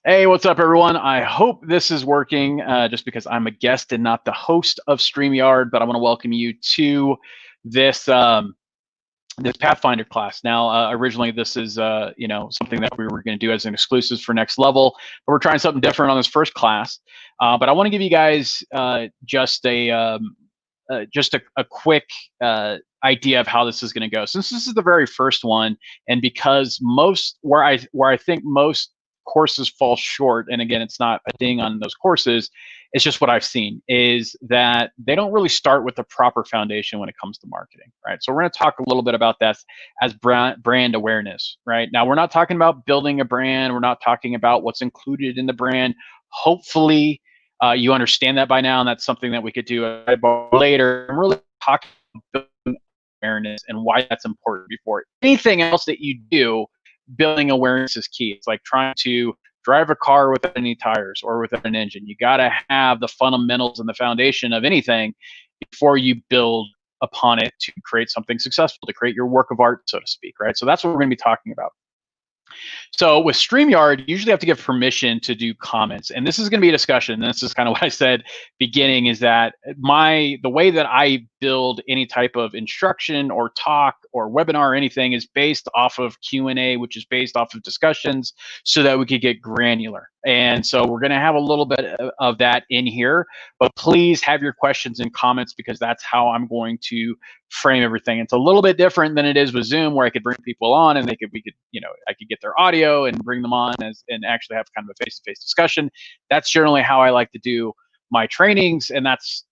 Hey, what's up, everyone? I hope this is working just because I'm a guest and not the host of StreamYard, but I want to welcome you to this this Pathfinder class. Now, originally, this is something that we were going to do as an exclusive for Next Level, but we're trying something different on this first class. But I want to give you guys just a quick idea of how this is going to go. Since this is the very first one, and because where I think most courses fall short, and again, it's not a ding on those courses, it's just what I've seen is that they don't really start with the proper foundation when it comes to marketing, right? So we're going to talk a little bit about that as brand awareness, right? Now, we're not talking about building a brand. We're not talking about what's included in the brand. Hopefully, you understand that by now, and that's something that we could do later. I'm really talking about building awareness and why that's important before anything else that you do. Building awareness is key. It's like trying to drive a car without any tires or without an engine. You got to have the fundamentals and the foundation of anything before you build upon it to create something successful, to create your work of art, so to speak, right? So that's what we're going to be talking about. So with StreamYard, you usually have to give permission to do comments. And this is going to be a discussion. This is kind of what I said beginning, is that the way that I build any type of instruction or talk or webinar or anything is based off of Q&A, which is based off of discussions, so that we could get granular. And so we're going to have a little bit of that in here, but please have your questions and comments, because that's how I'm going to frame everything. It's a little bit different than it is with Zoom, where I could bring people on and I could get their audio and bring them on and actually have kind of a face-to-face discussion. That's generally how I like to do my trainings, and that's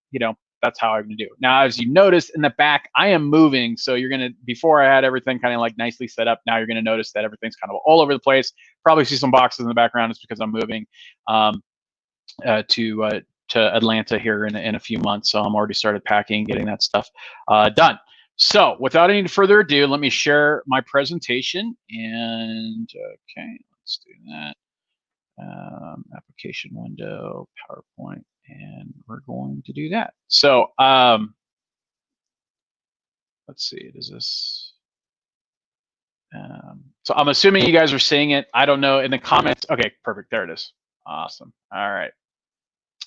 how I'm gonna do it. Now, as you notice in the back, I am moving. So before I had everything kind of like nicely set up, now you're gonna notice that everything's kind of all over the place. Probably see some boxes in the background. It's because I'm moving to Atlanta here in a few months. So I'm already started packing, getting that stuff done. So without any further ado, let me share my presentation. And okay, let's do that. Application window, PowerPoint, and we're going to do that. So let's see, does this? So I'm assuming you guys are seeing it. I don't know in the comments. Okay, perfect. There it is. Awesome. All right.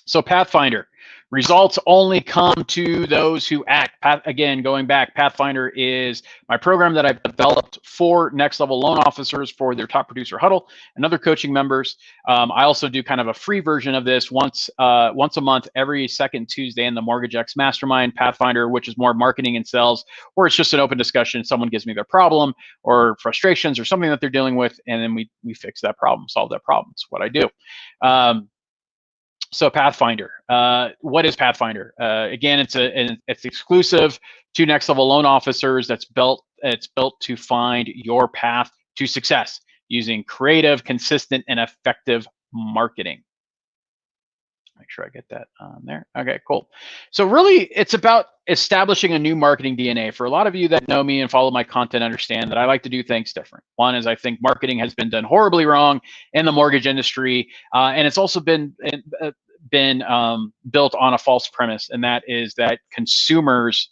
So Pathfinder, results only come to those who act. Again, going back, Pathfinder is my program that I've developed for Next Level loan officers for their top producer huddle and other coaching members. I also do kind of a free version of this once a month, every second Tuesday in the Mortgage X Mastermind Pathfinder, which is more marketing and sales, or it's just an open discussion. Someone gives me their problem or frustrations or something that they're dealing with, and then we fix that problem, solve that problem. It's what I do. So Pathfinder, what is Pathfinder? Again, it's exclusive to Next Level loan officers. It's built to find your path to success using creative, consistent, and effective marketing. Make sure I get that on there. Okay, cool. So really, it's about establishing a new marketing DNA. For a lot of you that know me and follow my content, understand that I like to do things different. One is I think marketing has been done horribly wrong in the mortgage industry, and it's also been built on a false premise, and that is that consumers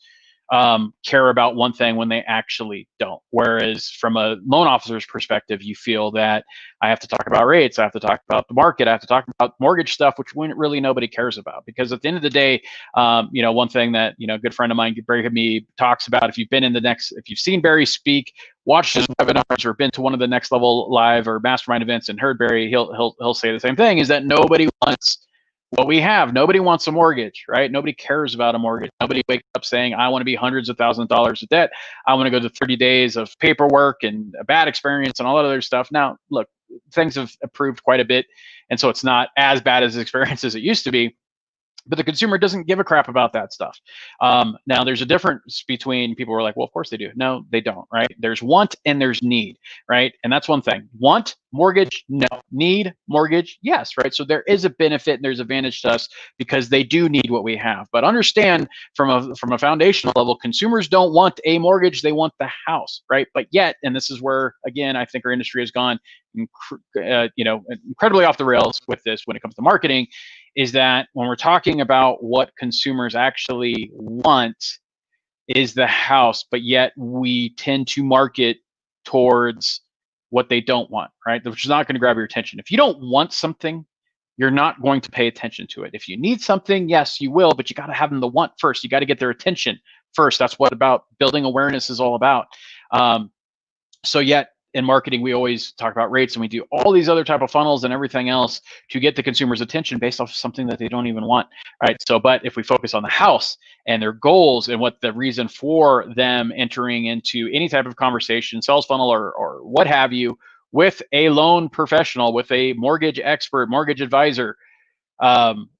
care about one thing when they actually don't. Whereas from a loan officer's perspective, you feel that I have to talk about rates, I have to talk about the market, I have to talk about mortgage stuff, which really nobody cares about. Because at the end of the day, one thing that a good friend of mine, Barry Hamid, talks about, if you've seen Barry speak, watched his webinars, or been to one of the Next Level live or mastermind events and heard Barry, he'll say the same thing: is that nobody wants what we have. Nobody wants a mortgage, right? Nobody cares about a mortgage. Nobody wakes up saying, I want to be hundreds of thousands of dollars of debt. I want to go to 30 days of paperwork and a bad experience and all that other stuff. Now, look, things have improved quite a bit, and so it's not as bad as experience as it used to be. But the consumer doesn't give a crap about that stuff. Now, there's a difference between people who are like, well, of course they do. No, they don't, right? There's want and there's need, right? And that's one thing. Want, mortgage, no. Need, mortgage, yes, right? So there is a benefit and there's advantage to us because they do need what we have. But understand from a foundational level, consumers don't want a mortgage, they want the house, right? But yet, and this is where, again, I think our industry has gone incredibly off the rails with this when it comes to marketing, is that when we're talking about what consumers actually want is the house, but yet we tend to market towards what they don't want, right? Which is not going to grab your attention. If you don't want something, you're not going to pay attention to it. If you need something, yes, you will, but you got to have them to want first. You got to get their attention first. That's what about building awareness is all about. So yet in marketing, we always talk about rates, and we do all these other type of funnels and everything else to get the consumer's attention based off of something that they don't even want, right? So, but if we focus on the house and their goals and what the reason for them entering into any type of conversation, sales funnel or what have you, with a loan professional, with a mortgage expert, mortgage advisor,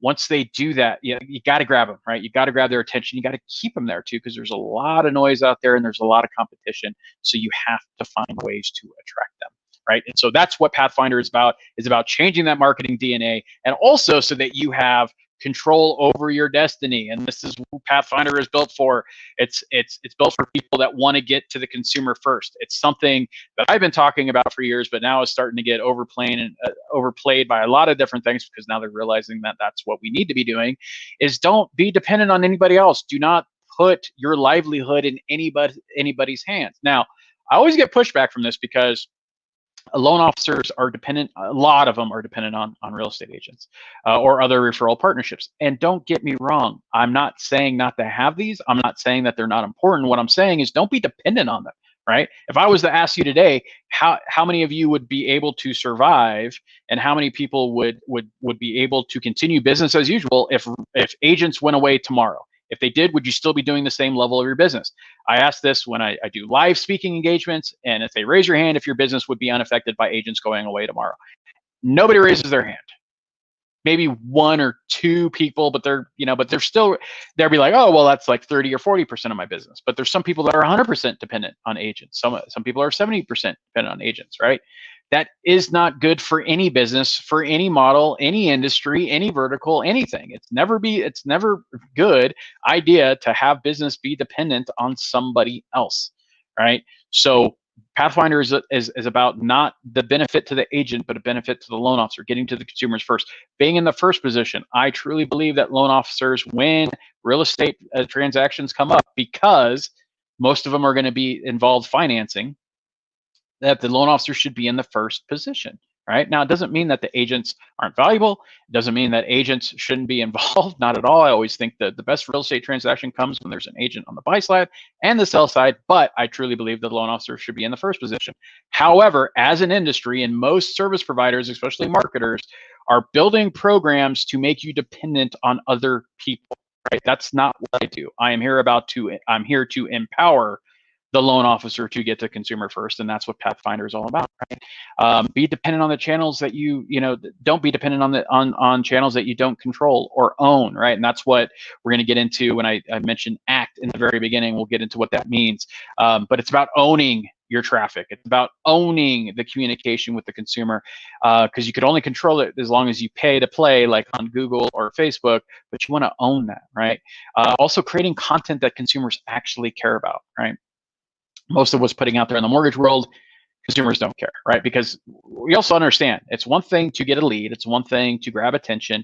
once they do that, you got to grab them, right? You got to grab their attention. You got to keep them there too, because there's a lot of noise out there and there's a lot of competition. So you have to find ways to attract them, right? And so that's what Pathfinder is about changing that marketing DNA, and also so that you have control over your destiny. And this is what Pathfinder is built for. It's built for people that want to get to the consumer first. It's something that I've been talking about for years, but now is starting to get overplayed by a lot of different things, because now they're realizing that that's what we need to be doing. Is don't be dependent on anybody else. Do not put your livelihood in anybody's hands. Now, I always get pushback from this because loan officers are dependent, a lot of them are dependent on real estate agents or other referral partnerships. And don't get me wrong, I'm not saying not to have these. I'm not saying that they're not important. What I'm saying is don't be dependent on them, right? If I was to ask you today, how many of you would be able to survive, and how many people would be able to continue business as usual if agents went away tomorrow? If they did, would you still be doing the same level of your business? I ask this when I do live speaking engagements, and if they raise your hand, if your business would be unaffected by agents going away tomorrow. Nobody raises their hand. Maybe one or two people, but they're still, they'll be like, oh, well, that's like 30 or 40% of my business. But there's some people that are 100% dependent on agents. Some people are 70% dependent on agents, right? That is not good for any business, for any model, any industry, any vertical, anything. It's never good idea to have business be dependent on somebody else, right? So Pathfinder is about not the benefit to the agent, but a benefit to the loan officer, getting to the consumers first, being in the first position. I truly believe that loan officers win real estate transactions come up because most of them are going to be involved financing, that the loan officer should be in the first position, right? Now, it doesn't mean that the agents aren't valuable. It doesn't mean that agents shouldn't be involved. Not at all. I always think that the best real estate transaction comes when there's an agent on the buy side and the sell side, but I truly believe that the loan officer should be in the first position. However, as an industry, and most service providers, especially marketers, are building programs to make you dependent on other people, right? That's not what I do. I'm here to empower the loan officer to get to consumer first, and that's what Pathfinder is all about, right? Be dependent on the channels that don't be dependent on channels that you don't control or own, right? And that's what we're going to get into when I mentioned ACT in the very beginning. We'll get into what that means, but it's about owning your traffic. It's about owning the communication with the consumer, because you could only control it as long as you pay to play, like on Google or Facebook, but you want to own that, right? Also creating content that consumers actually care about, right? Most of what's putting out there in the mortgage world, consumers don't care, right? Because we also understand it's one thing to get a lead, it's one thing to grab attention,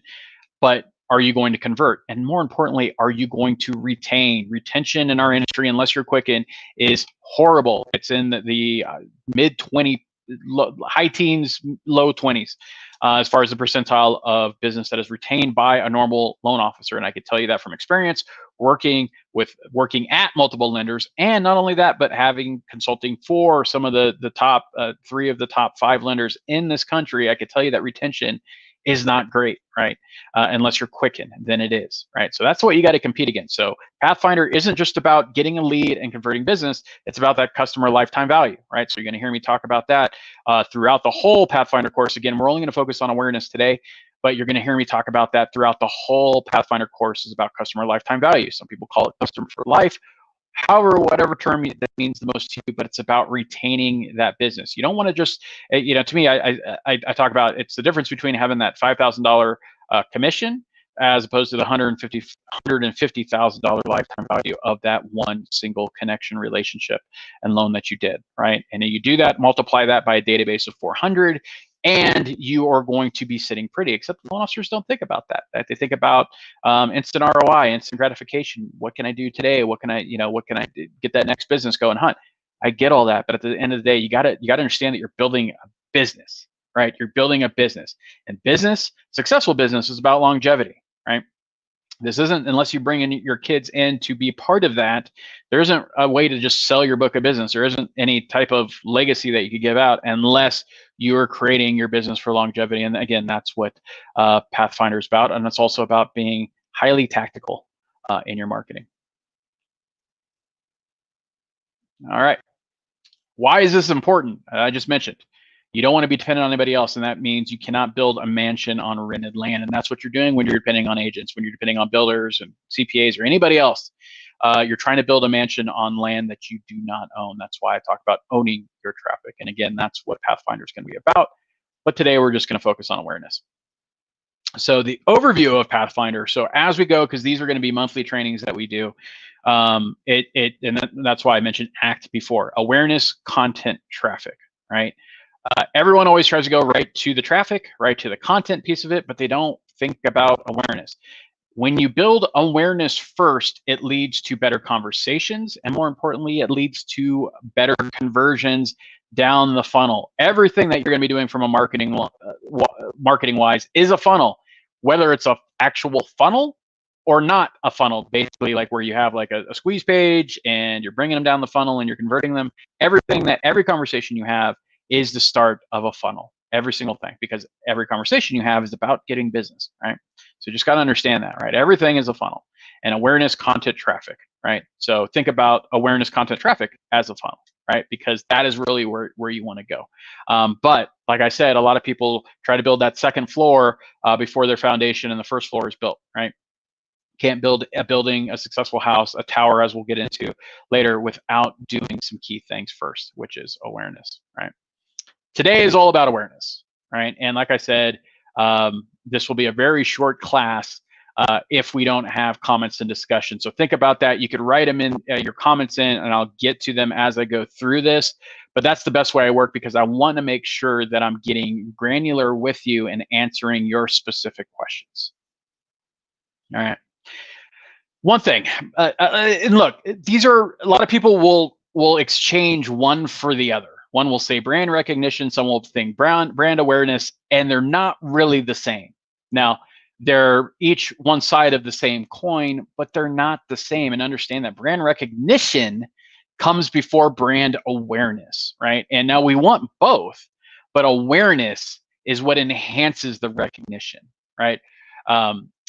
but are you going to convert? And more importantly, are you going to retain? Retention in our industry, unless you're Quicken, is horrible. It's in the mid 20, high teens, low 20s. As far as the percentile of business that is retained by a normal loan officer. And I could tell you that from experience, working at multiple lenders, and not only that, but having consulting for some of the top 3 of the top 5 lenders in this country. I could tell you that retention is not great, right? Unless you're Quicken, then it is, right? So that's what you got to compete against. So Pathfinder isn't just about getting a lead and converting business. It's about that customer lifetime value, right? So you're going to hear me talk about that throughout the whole Pathfinder course. Again, we're only going to focus on awareness today, but you're going to hear me talk about that throughout the whole Pathfinder course. Is about customer lifetime value. Some people call it customer for life. However, whatever term that means the most to you, but it's about retaining that business. You don't want to just, to me, I talk about, it's the difference between having that $5,000 commission as opposed to the $150,000 lifetime value of that one single connection, relationship, and loan that you did, right? And then you do that, multiply that by a database of 400, and you are going to be sitting pretty. Except loan officers don't think about that. They think about instant ROI, instant gratification. What can I do today? What can I get that next business going? Hunt. I get all that, but at the end of the day, you gotta understand that you're building a business, right? You're building a business, and successful business is about longevity, right? This isn't, unless you bring in your kids in to be part of that, there isn't a way to just sell your book of business. There isn't any type of legacy that you could give out unless you're creating your business for longevity. And again, that's what Pathfinder is about. And it's also about being highly tactical in your marketing. All right. Why is this important? I just mentioned. You don't want to be dependent on anybody else, and that means you cannot build a mansion on rented land, and that's what you're doing when you're depending on agents, when you're depending on builders and CPAs or anybody else. You're trying to build a mansion on land that you do not own. That's why I talk about owning your traffic, and again, that's what Pathfinder is going to be about. But today we're just going to focus on awareness. So the overview of Pathfinder. So as we go, because these are going to be monthly trainings that we do, and that's why I mentioned ACT before. Awareness, content, traffic, right? Everyone always tries to go right to the traffic, right to the content piece of it, but they don't think about awareness. When you build awareness first, it leads to better conversations, and more importantly, it leads to better conversions down the funnel. Everything that you're going to be doing from a marketing wise is a funnel, whether it's a actual funnel or not a funnel, basically like where you have like a squeeze page and you're bringing them down the funnel and you're converting them. Every conversation you have is the start of a funnel, every single thing, because every conversation you have is about getting business, right? So you just got to understand that, right? Everything is a funnel, and awareness, content, traffic, right? So think about awareness, content, traffic as a funnel, right? Because that is really where you want to go. But like I said, a lot of people try to build that second floor before their foundation and the first floor is built, right? Can't build a building, a successful house, a tower, as we'll get into later, without doing some key things first, which is awareness, right? Today is all about awareness, right? And like I said, this will be a very short class if we don't have comments and discussion. So think about that. You could write them in, your comments in, and I'll get to them as I go through this. But that's the best way I work, because I want to make sure that I'm getting granular with you and answering your specific questions. All right. One thing, and look, these are, a lot of people will exchange one for the other. One will say brand recognition, some will think brand awareness, and they're not really the same. Now, they're each one side of the same coin, but they're not the same. And understand that brand recognition comes before brand awareness, right? And now we want both, but awareness is what enhances the recognition, right?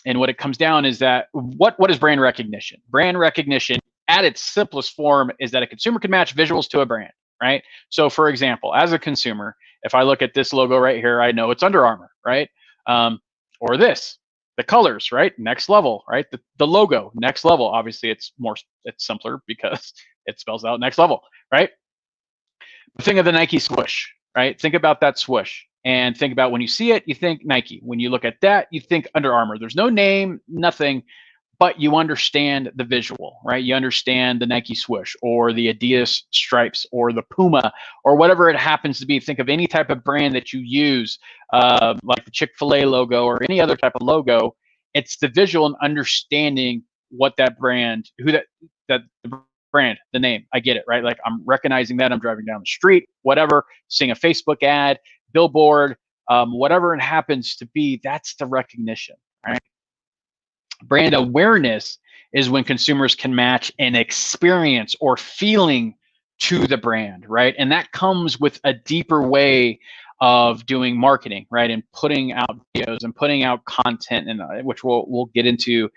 And what it comes down is that what is brand recognition? Brand recognition at its simplest form is that a consumer can match visuals to a brand, right? So for example, as a consumer, if I look at this logo right here, I know it's Under Armour, right? Or this, the colors, right? Next level, right? The logo, next level. Obviously it's simpler because it spells out next level, right? Think of the Nike swoosh, right? Think about that swoosh. And think about when you see it, you think Nike. When you look at that, you think Under Armour. There's no name, nothing, but you understand the visual, right? You understand the Nike swoosh or the Adidas stripes or the Puma or whatever it happens to be. Think of any type of brand that you use, like the Chick-fil-A logo or any other type of logo. It's the visual and understanding what that brand, the brand, the name. I get it, right? Like I'm recognizing that. I'm driving down the street, whatever, seeing a Facebook ad, billboard, whatever it happens to be, that's the recognition, right? Brand awareness is when consumers can match an experience or feeling to the brand, right? And that comes with a deeper way of doing marketing, right? And putting out videos and putting out content, and which we'll get into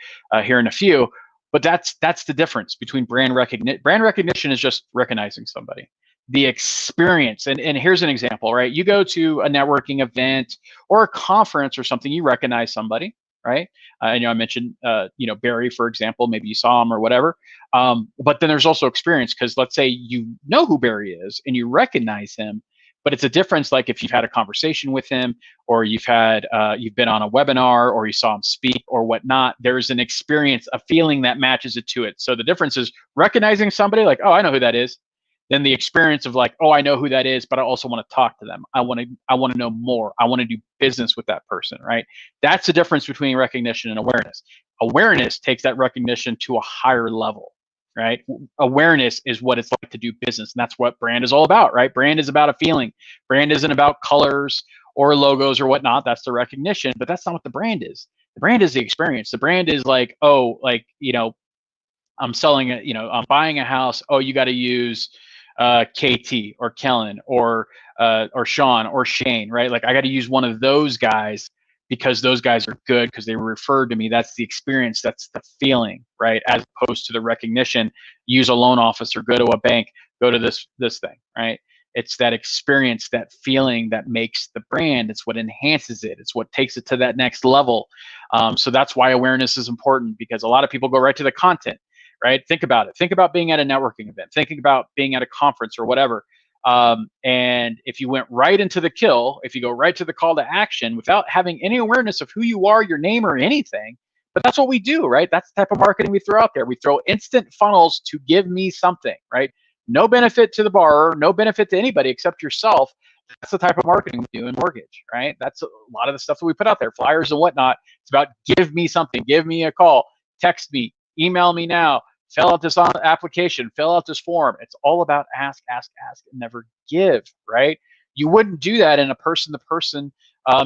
here in a few. But that's the difference between brand recognition. Brand recognition is just recognizing somebody. The experience, and here's an example, right? You go to a networking event or a conference or something, you recognize somebody, right? I mentioned, Barry, for example, maybe you saw him or whatever. But then there's also experience, because let's say you know who Barry is and you recognize him, but it's a difference. Like if you've had a conversation with him, or you've been on a webinar, or you saw him speak or whatnot, there's an experience, a feeling that matches it to it. So the difference is recognizing somebody like, oh, I know who that is. Then the experience of like, oh, I know who that is, but I also want to talk to them. I want to know more. I want to do business with that person, right? That's the difference between recognition and awareness. Awareness takes that recognition to a higher level, right? Awareness is what it's like to do business. And that's what brand is all about, right? Brand is about a feeling. Brand isn't about colors or logos or whatnot. That's the recognition, but that's not what the brand is. The brand is the experience. The brand is like, oh, like, I'm selling it, I'm buying a house. Oh, you got to use KT or Kellen or Sean or Shane, right? Like I got to use one of those guys because those guys are good because they were referred to me. That's the experience. That's the feeling, right? As opposed to the recognition. Use a loan officer, go to a bank, go to this thing, right? It's that experience, that feeling that makes the brand. It's what enhances it. It's what takes it to that next level. So that's why awareness is important, because a lot of people go right to the content, right? Think about it. Think about being at a networking event, thinking about being at a conference or whatever. And if you went right into the kill, if you go right to the call to action without having any awareness of who you are, your name, or anything, but that's what we do, right? That's the type of marketing we throw out there. We throw instant funnels to give me something, right? No benefit to the borrower, no benefit to anybody except yourself. That's the type of marketing we do in mortgage, right? That's a lot of the stuff that we put out there, flyers and whatnot. It's about give me something, give me a call, text me, email me now, fill out this application, fill out this form. It's all about ask, ask, ask, and never give, right? You wouldn't do that in a person-to-person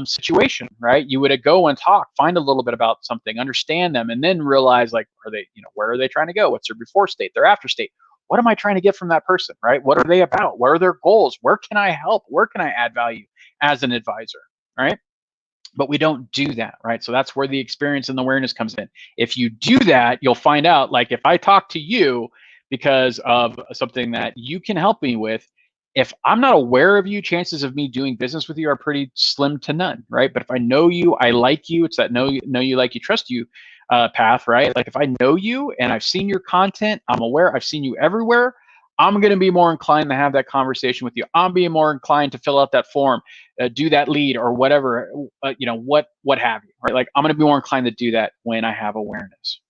situation, right? You would go and talk, find a little bit about something, understand them, and then realize, like, are they, where are they trying to go? What's their before state, their after state? What am I trying to get from that person, right? What are they about? What are their goals? Where can I help? Where can I add value as an advisor, right? But we don't do that, right? So that's where the experience and the awareness comes in. If you do that, you'll find out, like, if I talk to you because of something that you can help me with, if I'm not aware of you, chances of me doing business with you are pretty slim to none, right? But if I know you, I like you, it's that know you, like you, trust you path, right? Like if I know you and I've seen your content, I'm aware, I've seen you everywhere, I'm going to be more inclined to have that conversation with you. I'm being more inclined to fill out that form, do that lead or whatever, what have you, right? Like I'm going to be more inclined to do that when I have awareness.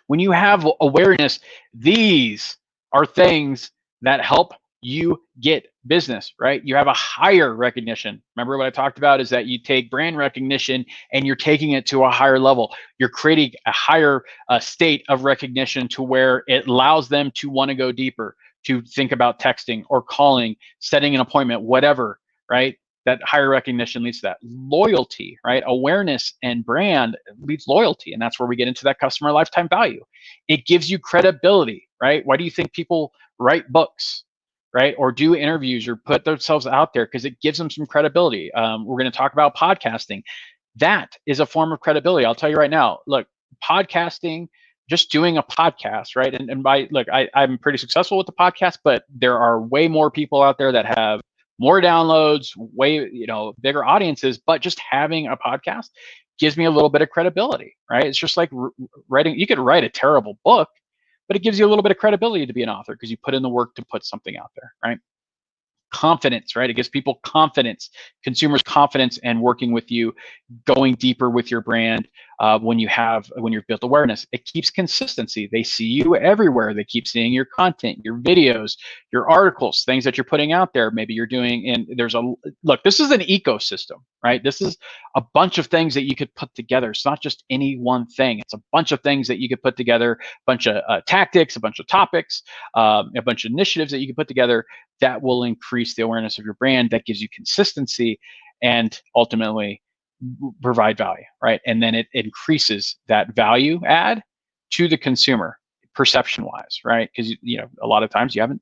When you have awareness, these are things that help you get business, right? You have a higher recognition. Remember what I talked about is that you take brand recognition and you're taking it to a higher level. You're creating a higher state of recognition to where it allows them to want to go deeper, to think about texting or calling, setting an appointment, whatever, right? That higher recognition leads to that loyalty, right? Awareness and brand leads loyalty. And that's where we get into that customer lifetime value. It gives you credibility, right? Why do you think people write books, right? Or do interviews or put themselves out there? Because it gives them some credibility. We're going to talk about podcasting. That is a form of credibility. I'll tell you right now, look, podcasting, just doing a podcast, right? And I'm pretty successful with the podcast, but there are way more people out there that have more downloads, way, bigger audiences, but just having a podcast gives me a little bit of credibility, right? It's just like writing. You could write a terrible book, but it gives you a little bit of credibility to be an author because you put in the work to put something out there, right? Confidence, right? It gives people confidence, consumers confidence, and working with you, going deeper with your brand when you've built awareness. It keeps consistency. They see you everywhere. They keep seeing your content, your videos, your articles, things that you're putting out there. Maybe you're doing, and look, this is an ecosystem, right? This is a bunch of things that you could put together. It's not just any one thing. It's a bunch of things that you could put together, a bunch of tactics, a bunch of topics, a bunch of initiatives that you can put together that will increase the awareness of your brand, that gives you consistency and ultimately provide value, right? And then it increases that value add to the consumer perception wise, right? Because a lot of times you haven't,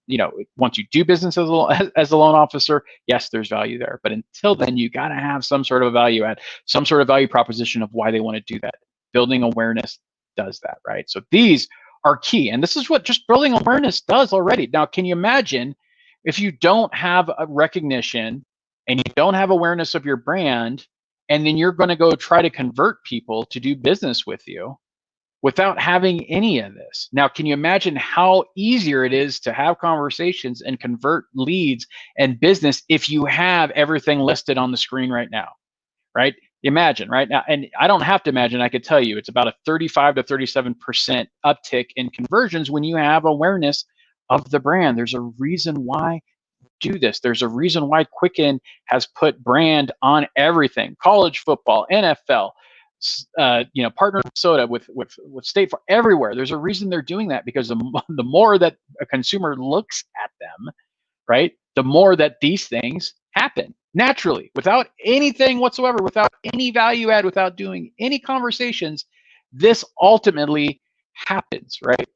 once you do business as a loan officer, yes, there's value there, but until then you got to have some sort of value add, some sort of value proposition of why they want to do that. Building awareness does that, right? So these are key, and this is what just building awareness does already. Now, can you imagine if you don't have a recognition and you don't have awareness of your brand, and then you're going to go try to convert people to do business with you without having any of this? Now, can you imagine how easier it is to have conversations and convert leads and business if you have everything listed on the screen right now, right? Imagine right now, and I don't have to imagine, I could tell you it's about a 35 to 37% uptick in conversions when you have awareness of the brand. There's a reason why do this. There's a reason why Quicken has put brand on everything: college football, NFL, partner with soda, with State Farm, everywhere. There's a reason they're doing that, because the more that a consumer looks at them, right, the more that these things happen naturally, without anything whatsoever, without any value add, without doing any conversations. This ultimately happens, right?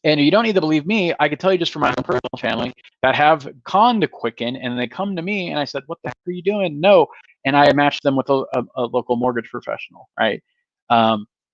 And you don't need to believe me. I could tell you just from my own personal family that have gone to Quicken, and they come to me and I said, "What the heck are you doing?" No. And I matched them with a local mortgage professional, right?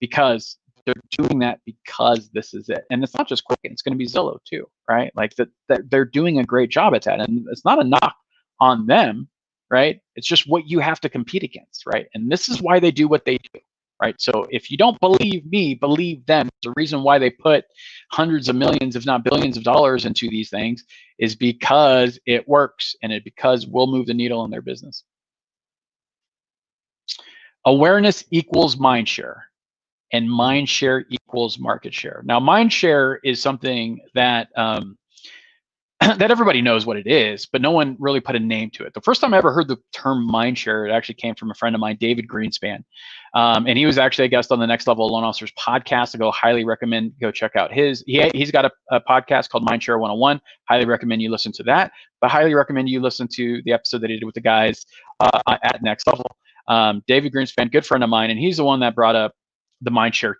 Because they're doing that because this is it. And it's not just Quicken, it's going to be Zillow too, right? Like that they're doing a great job at that. And it's not a knock on them, right? It's just what you have to compete against, right? And this is why they do what they do. Right. So if you don't believe me, believe them. The reason why they put hundreds of millions, if not billions of dollars into these things is because it works, and because we'll move the needle in their business. Awareness equals mind share, and mind share equals market share. Now, mind share is something that that everybody knows what it is, but no one really put a name to it. The first time I ever heard the term mindshare, it actually came from a friend of mine, David Greenspan. And he was actually a guest on the Next Level Loan Officers podcast. I highly recommend go check out his. He's got a podcast called Mindshare 101. Highly recommend you listen to that, but highly recommend you listen to the episode that he did with the guys at Next Level. David Greenspan, good friend of mine, and he's the one that brought up the mindshare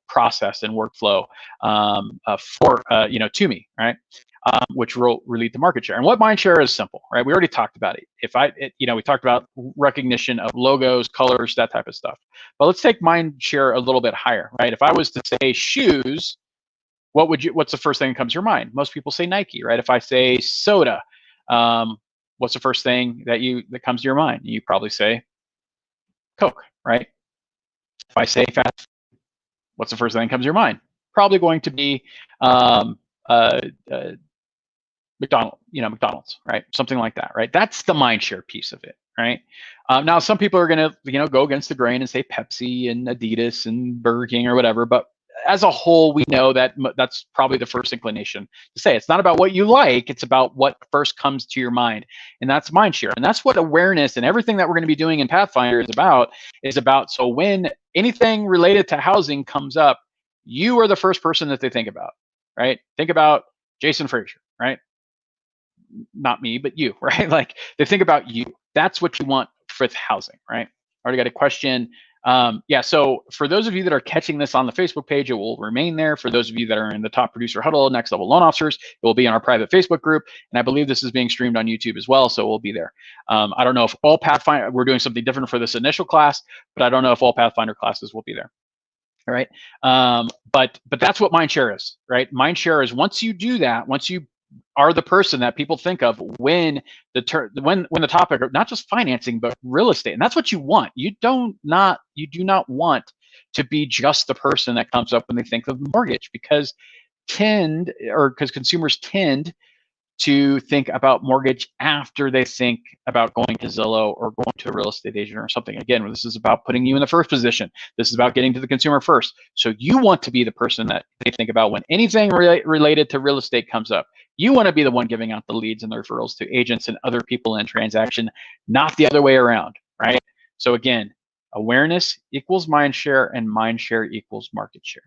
process and workflow to me, right? Which will lead to market share. And what mind share is simple, right? We already talked about it. We talked about recognition of logos, colors, that type of stuff. But let's take mind share a little bit higher, right? If I was to say shoes, what's the first thing that comes to your mind? Most people say Nike, right? If I say soda, what's the first thing that comes to your mind? You probably say Coke, right? If I say fast food, what's the first thing that comes to your mind? Probably going to be McDonald's, right? Something like that, right? That's the mind share piece of it, right? Now, some people are going to, go against the grain and say Pepsi and Adidas and Burger King or whatever, but as a whole, we know that that's probably the first inclination to say. It's not about what you like, it's about what first comes to your mind, and that's mind share. And that's what awareness and everything that we're going to be doing in Pathfinder is about. So when anything related to housing comes up, you are the first person that they think about, right? Think about Jason Frazier, right? Not me, but you, right? Like they think about you. That's what you want with housing, right? Already got a question. So for those of you that are catching this on the Facebook page, it will remain there. For those of you that are in the Top Producer Huddle, Next Level Loan Officers, it will be in our private Facebook group. And I believe this is being streamed on YouTube as well, so it will be there. I don't know if all Pathfinder, we're doing something different for this initial class, but I don't know if all Pathfinder classes will be there. All right. But that's what mindshare is, right? Mindshare is once you do that, once you are the person that people think of when the topic of not just financing but real estate, and that's what you want. You do not want to be just the person that comes up when they think of mortgage, because consumers tend to think about mortgage after they think about going to Zillow or going to a real estate agent or something. Again, this is about putting you in the first position. This is about getting to the consumer first. So you want to be the person that they think about when anything related to real estate comes up. You want to be the one giving out the leads and the referrals to agents and other people in transaction, not the other way around, right? So again, awareness equals mind share, and mind share equals market share.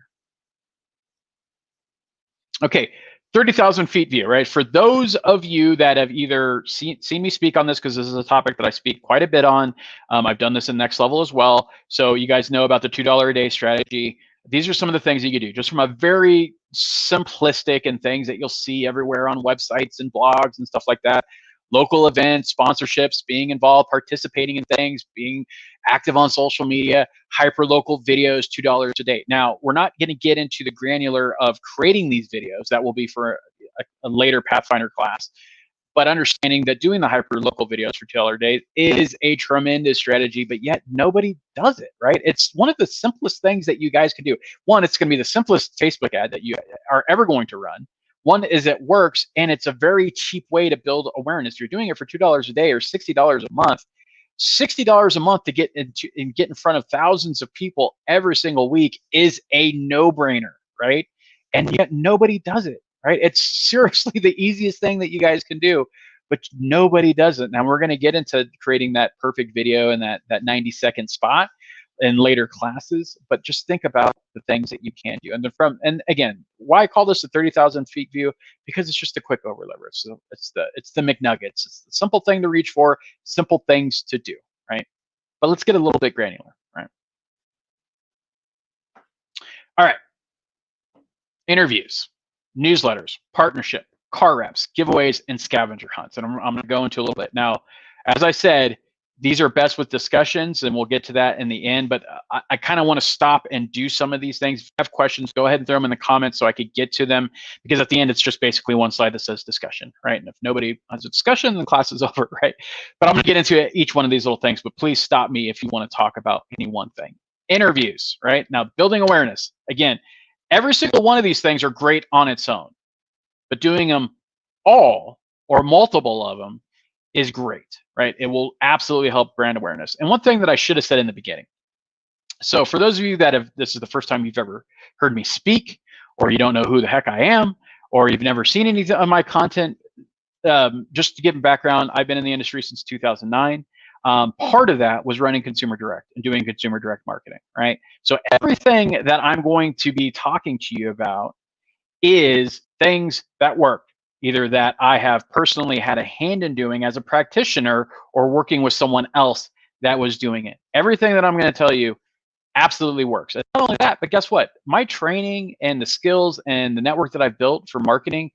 Okay, 30,000 feet view, right? For those of you that have either seen me speak on this, because this is a topic that I speak quite a bit on. I've done this in Next Level as well. So you guys know about the $2 a day strategy. These are some of the things that you can do just from a very simplistic and things that you'll see everywhere on websites and blogs and stuff like that. Local events, sponsorships, being involved, participating in things, being active on social media, hyper-local videos, $2 a day. Now, we're not going to get into the granular of creating these videos. That will be for a later Pathfinder class. But understanding that doing the hyper-local videos for $2 a day is a tremendous strategy, but yet nobody does it, right? It's one of the simplest things that you guys can do. One, it's going to be the simplest Facebook ad that you are ever going to run. One is it works, and it's a very cheap way to build awareness. You're doing it for $2 a day or $60 a month. $60 a month to get in front of thousands of people every single week is a no-brainer, right? And yet nobody does it, right? It's seriously the easiest thing that you guys can do, but nobody does it. Now we're going to get into creating that perfect video and that 90-second spot. in later classes, but just think about the things that you can do. And again, why I call this a 30,000 feet view? Because it's just a quick overlever. So it's the McNuggets. It's the simple thing to reach for, simple things to do, right? But let's get a little bit granular, right? All right. Interviews, newsletters, partnership, car reps, giveaways, and scavenger hunts. And I'm going to go into a little bit. Now, as I said, these are best with discussions, and we'll get to that in the end. But I kind of want to stop and do some of these things. If you have questions, go ahead and throw them in the comments so I could get to them. Because at the end, it's just basically one slide that says discussion, right? And if nobody has a discussion, then class is over, right? But I'm going to get into each one of these little things. But please stop me if you want to talk about any one thing. Interviews, right? Now, building awareness. Again, every single one of these things are great on its own. But doing them all or multiple of them is great, right? It will absolutely help brand awareness. And one thing that I should have said in the beginning. So for those of you that this is the first time you've ever heard me speak, or you don't know who the heck I am, or you've never seen any of my content, just to give a background, I've been in the industry since 2009. Part of that was running consumer direct and doing consumer direct marketing, right? So everything that I'm going to be talking to you about is things that work, either that I have personally had a hand in doing as a practitioner or working with someone else that was doing it. Everything that I'm going to tell you absolutely works. And not only that, but guess what? My training and the skills and the network that I've built for marketing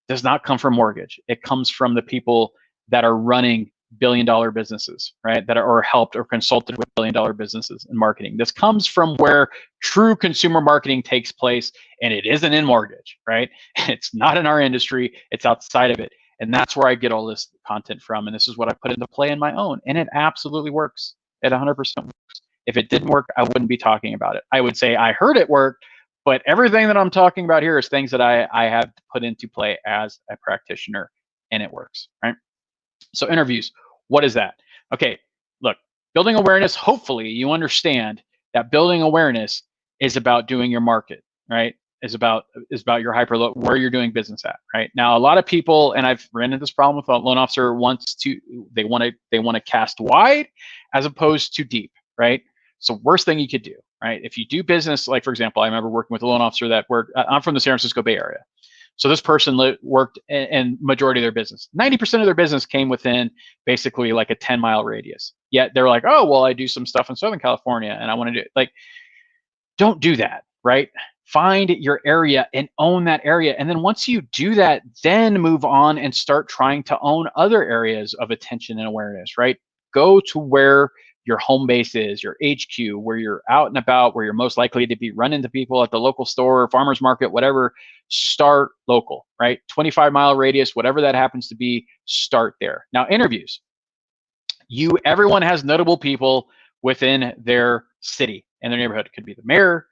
does not come from mortgage. It comes from the people that are running billion-dollar businesses, right? That are or helped or consulted with billion-dollar businesses in marketing. This comes from where true consumer marketing takes place, and it isn't in mortgage, right? It's not in our industry. It's outside of it, and that's where I get all this content from. And this is what I put into play in my own, and it absolutely works. It 100% works. If it didn't work, I wouldn't be talking about it. I would say I heard it work, but everything that I'm talking about here is things that I have put into play as a practitioner, and it works, right? So interviews, what is that? Okay, look, building awareness, hopefully you understand that building awareness is about doing your market, right? Is about your hyperlocal, where you're doing business at, right? Now, a lot of people, and I've ran into this problem with a loan officer, they want to cast wide as opposed to deep, right? So worst thing you could do, right? If you do business, like for example, I remember working with a loan officer that worked, I'm from the San Francisco Bay Area. So this person worked in majority of their business. 90% of their business came within basically like a 10-mile radius. Yet they're like, oh, well, I do some stuff in Southern California and I want to do it. Like, don't do that, right? Find your area and own that area. And then once you do that, then move on and start trying to own other areas of attention and awareness, right? Go to where your home base is, your HQ, where you're out and about, where you're most likely to be run into people at the local store, farmer's market, whatever. Start local, right? 25-mile radius, whatever that happens to be, start there. Now, interviews. Everyone has notable people within their city and their neighborhood. It could be the mayor,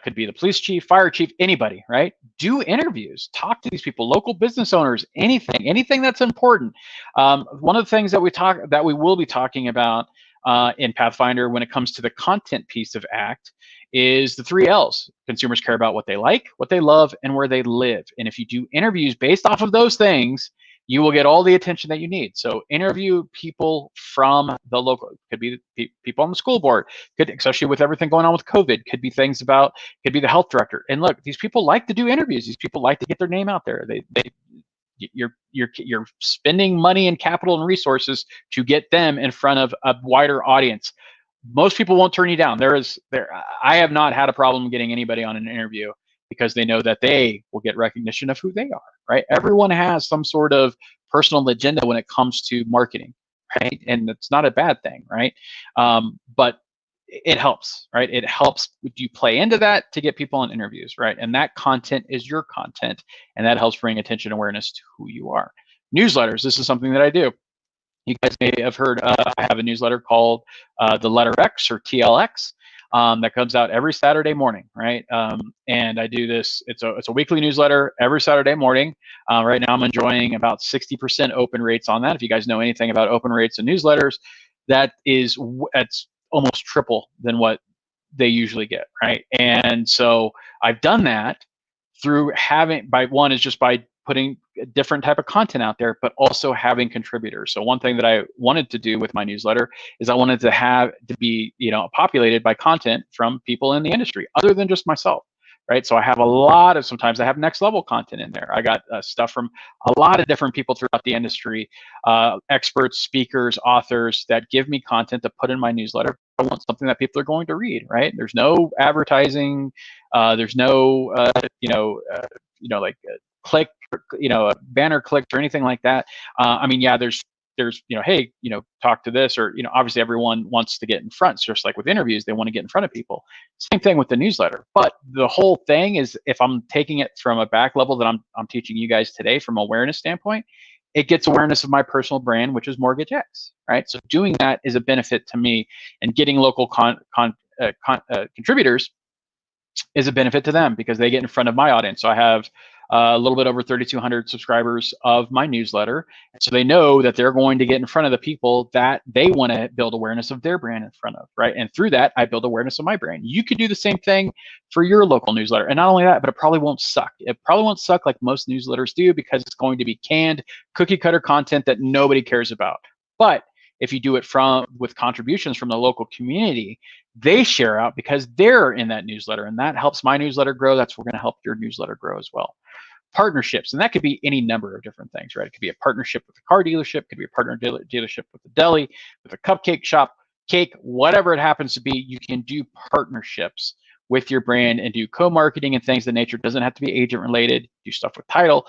could be the police chief, fire chief, anybody, right? Do interviews, talk to these people, local business owners, anything that's important. One of the things that we will be talking about in Pathfinder when it comes to the content piece of ACT is the 3 L's. Consumers care about what they like, what they love, and where they live. And if you do interviews based off of those things, you will get all the attention that you need. So interview people from the local, could be people on the school board, especially with everything going on with COVID, could be the health director. And look, these people like to do interviews. These people like to get their name out there. You're spending money and capital and resources to get them in front of a wider audience. Most people won't turn you down. I have not had a problem getting anybody on an interview because they know that they will get recognition of who they are, right? Everyone has some sort of personal agenda when it comes to marketing, right? And it's not a bad thing, right? But it helps, right? It helps you play into that to get people on interviews, right? And that content is your content, and that helps bring attention awareness to who you are. Newsletters, this is something that I do. You guys may have heard, I have a newsletter called The Letter X or TLX that comes out every Saturday morning, right? And I do this, it's a weekly newsletter every Saturday morning. Right now I'm enjoying about 60% open rates on that. If you guys know anything about open rates and newsletters, that's almost triple than what they usually get, right? And so I've done that through by putting a different type of content out there, but also having contributors. So one thing that I wanted to do with my newsletter is I wanted to have to be, populated by content from people in the industry other than just myself, right? So I have a lot of, sometimes I have next level content in there. I got stuff from a lot of different people throughout the industry, experts, speakers, authors that give me content to put in my newsletter. I want something that people are going to read, right? There's no advertising. There's no, like click, banner clicks or anything like that. I mean, yeah, there's, hey, talk to this, or, obviously everyone wants to get in front, just like with interviews, they want to get in front of people. Same thing with the newsletter. But the whole thing is, if I'm taking it from a back level that I'm teaching you guys today from awareness standpoint, it gets awareness of my personal brand, which is Mortgage X, right? So doing that is a benefit to me, and getting local contributors is a benefit to them because they get in front of my audience. So I have a little bit over 3,200 subscribers of my newsletter. So they know that they're going to get in front of the people that they want to build awareness of their brand in front of, right? And through that, I build awareness of my brand. You could do the same thing for your local newsletter. And not only that, but it probably won't suck. It probably won't suck like most newsletters do, because it's going to be canned, cookie cutter content that nobody cares about. But if you do it with contributions from the local community, they share out because they're in that newsletter, and that helps my newsletter grow. That's going to help your newsletter grow as well. Partnerships, and that could be any number of different things, right? It could be a partnership with a car dealership, could be a partner dealership with a deli, with a cupcake shop, cake, whatever it happens to be. You can do partnerships with your brand and do co-marketing and things of that nature. It doesn't have to be agent related. Do stuff with title.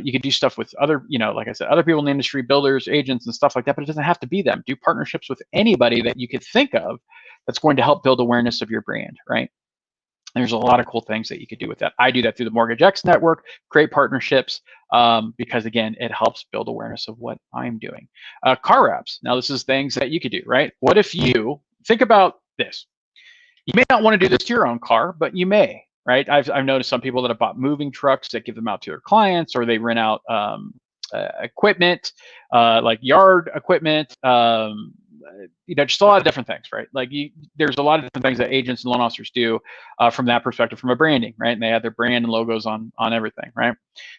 You can do stuff with other, like I said, other people in the industry, builders, agents, and stuff like that, but it doesn't have to be them. Do partnerships with anybody that you could think of that's going to help build awareness of your brand, right? There's a lot of cool things that you could do with that. I do that through the Mortgage X network, create partnerships, because again, it helps build awareness of what I'm doing. Car wraps. Now, this is things that you could do, right? What if you think about this? You may not want to do this to your own car, but you may, right? I've noticed some people that have bought moving trucks that give them out to their clients, or they rent out equipment, like yard equipment, just a lot of different things, right? Like there's a lot of different things that agents and loan officers do from that perspective, from a branding, right? And they have their brand and logos on everything, right?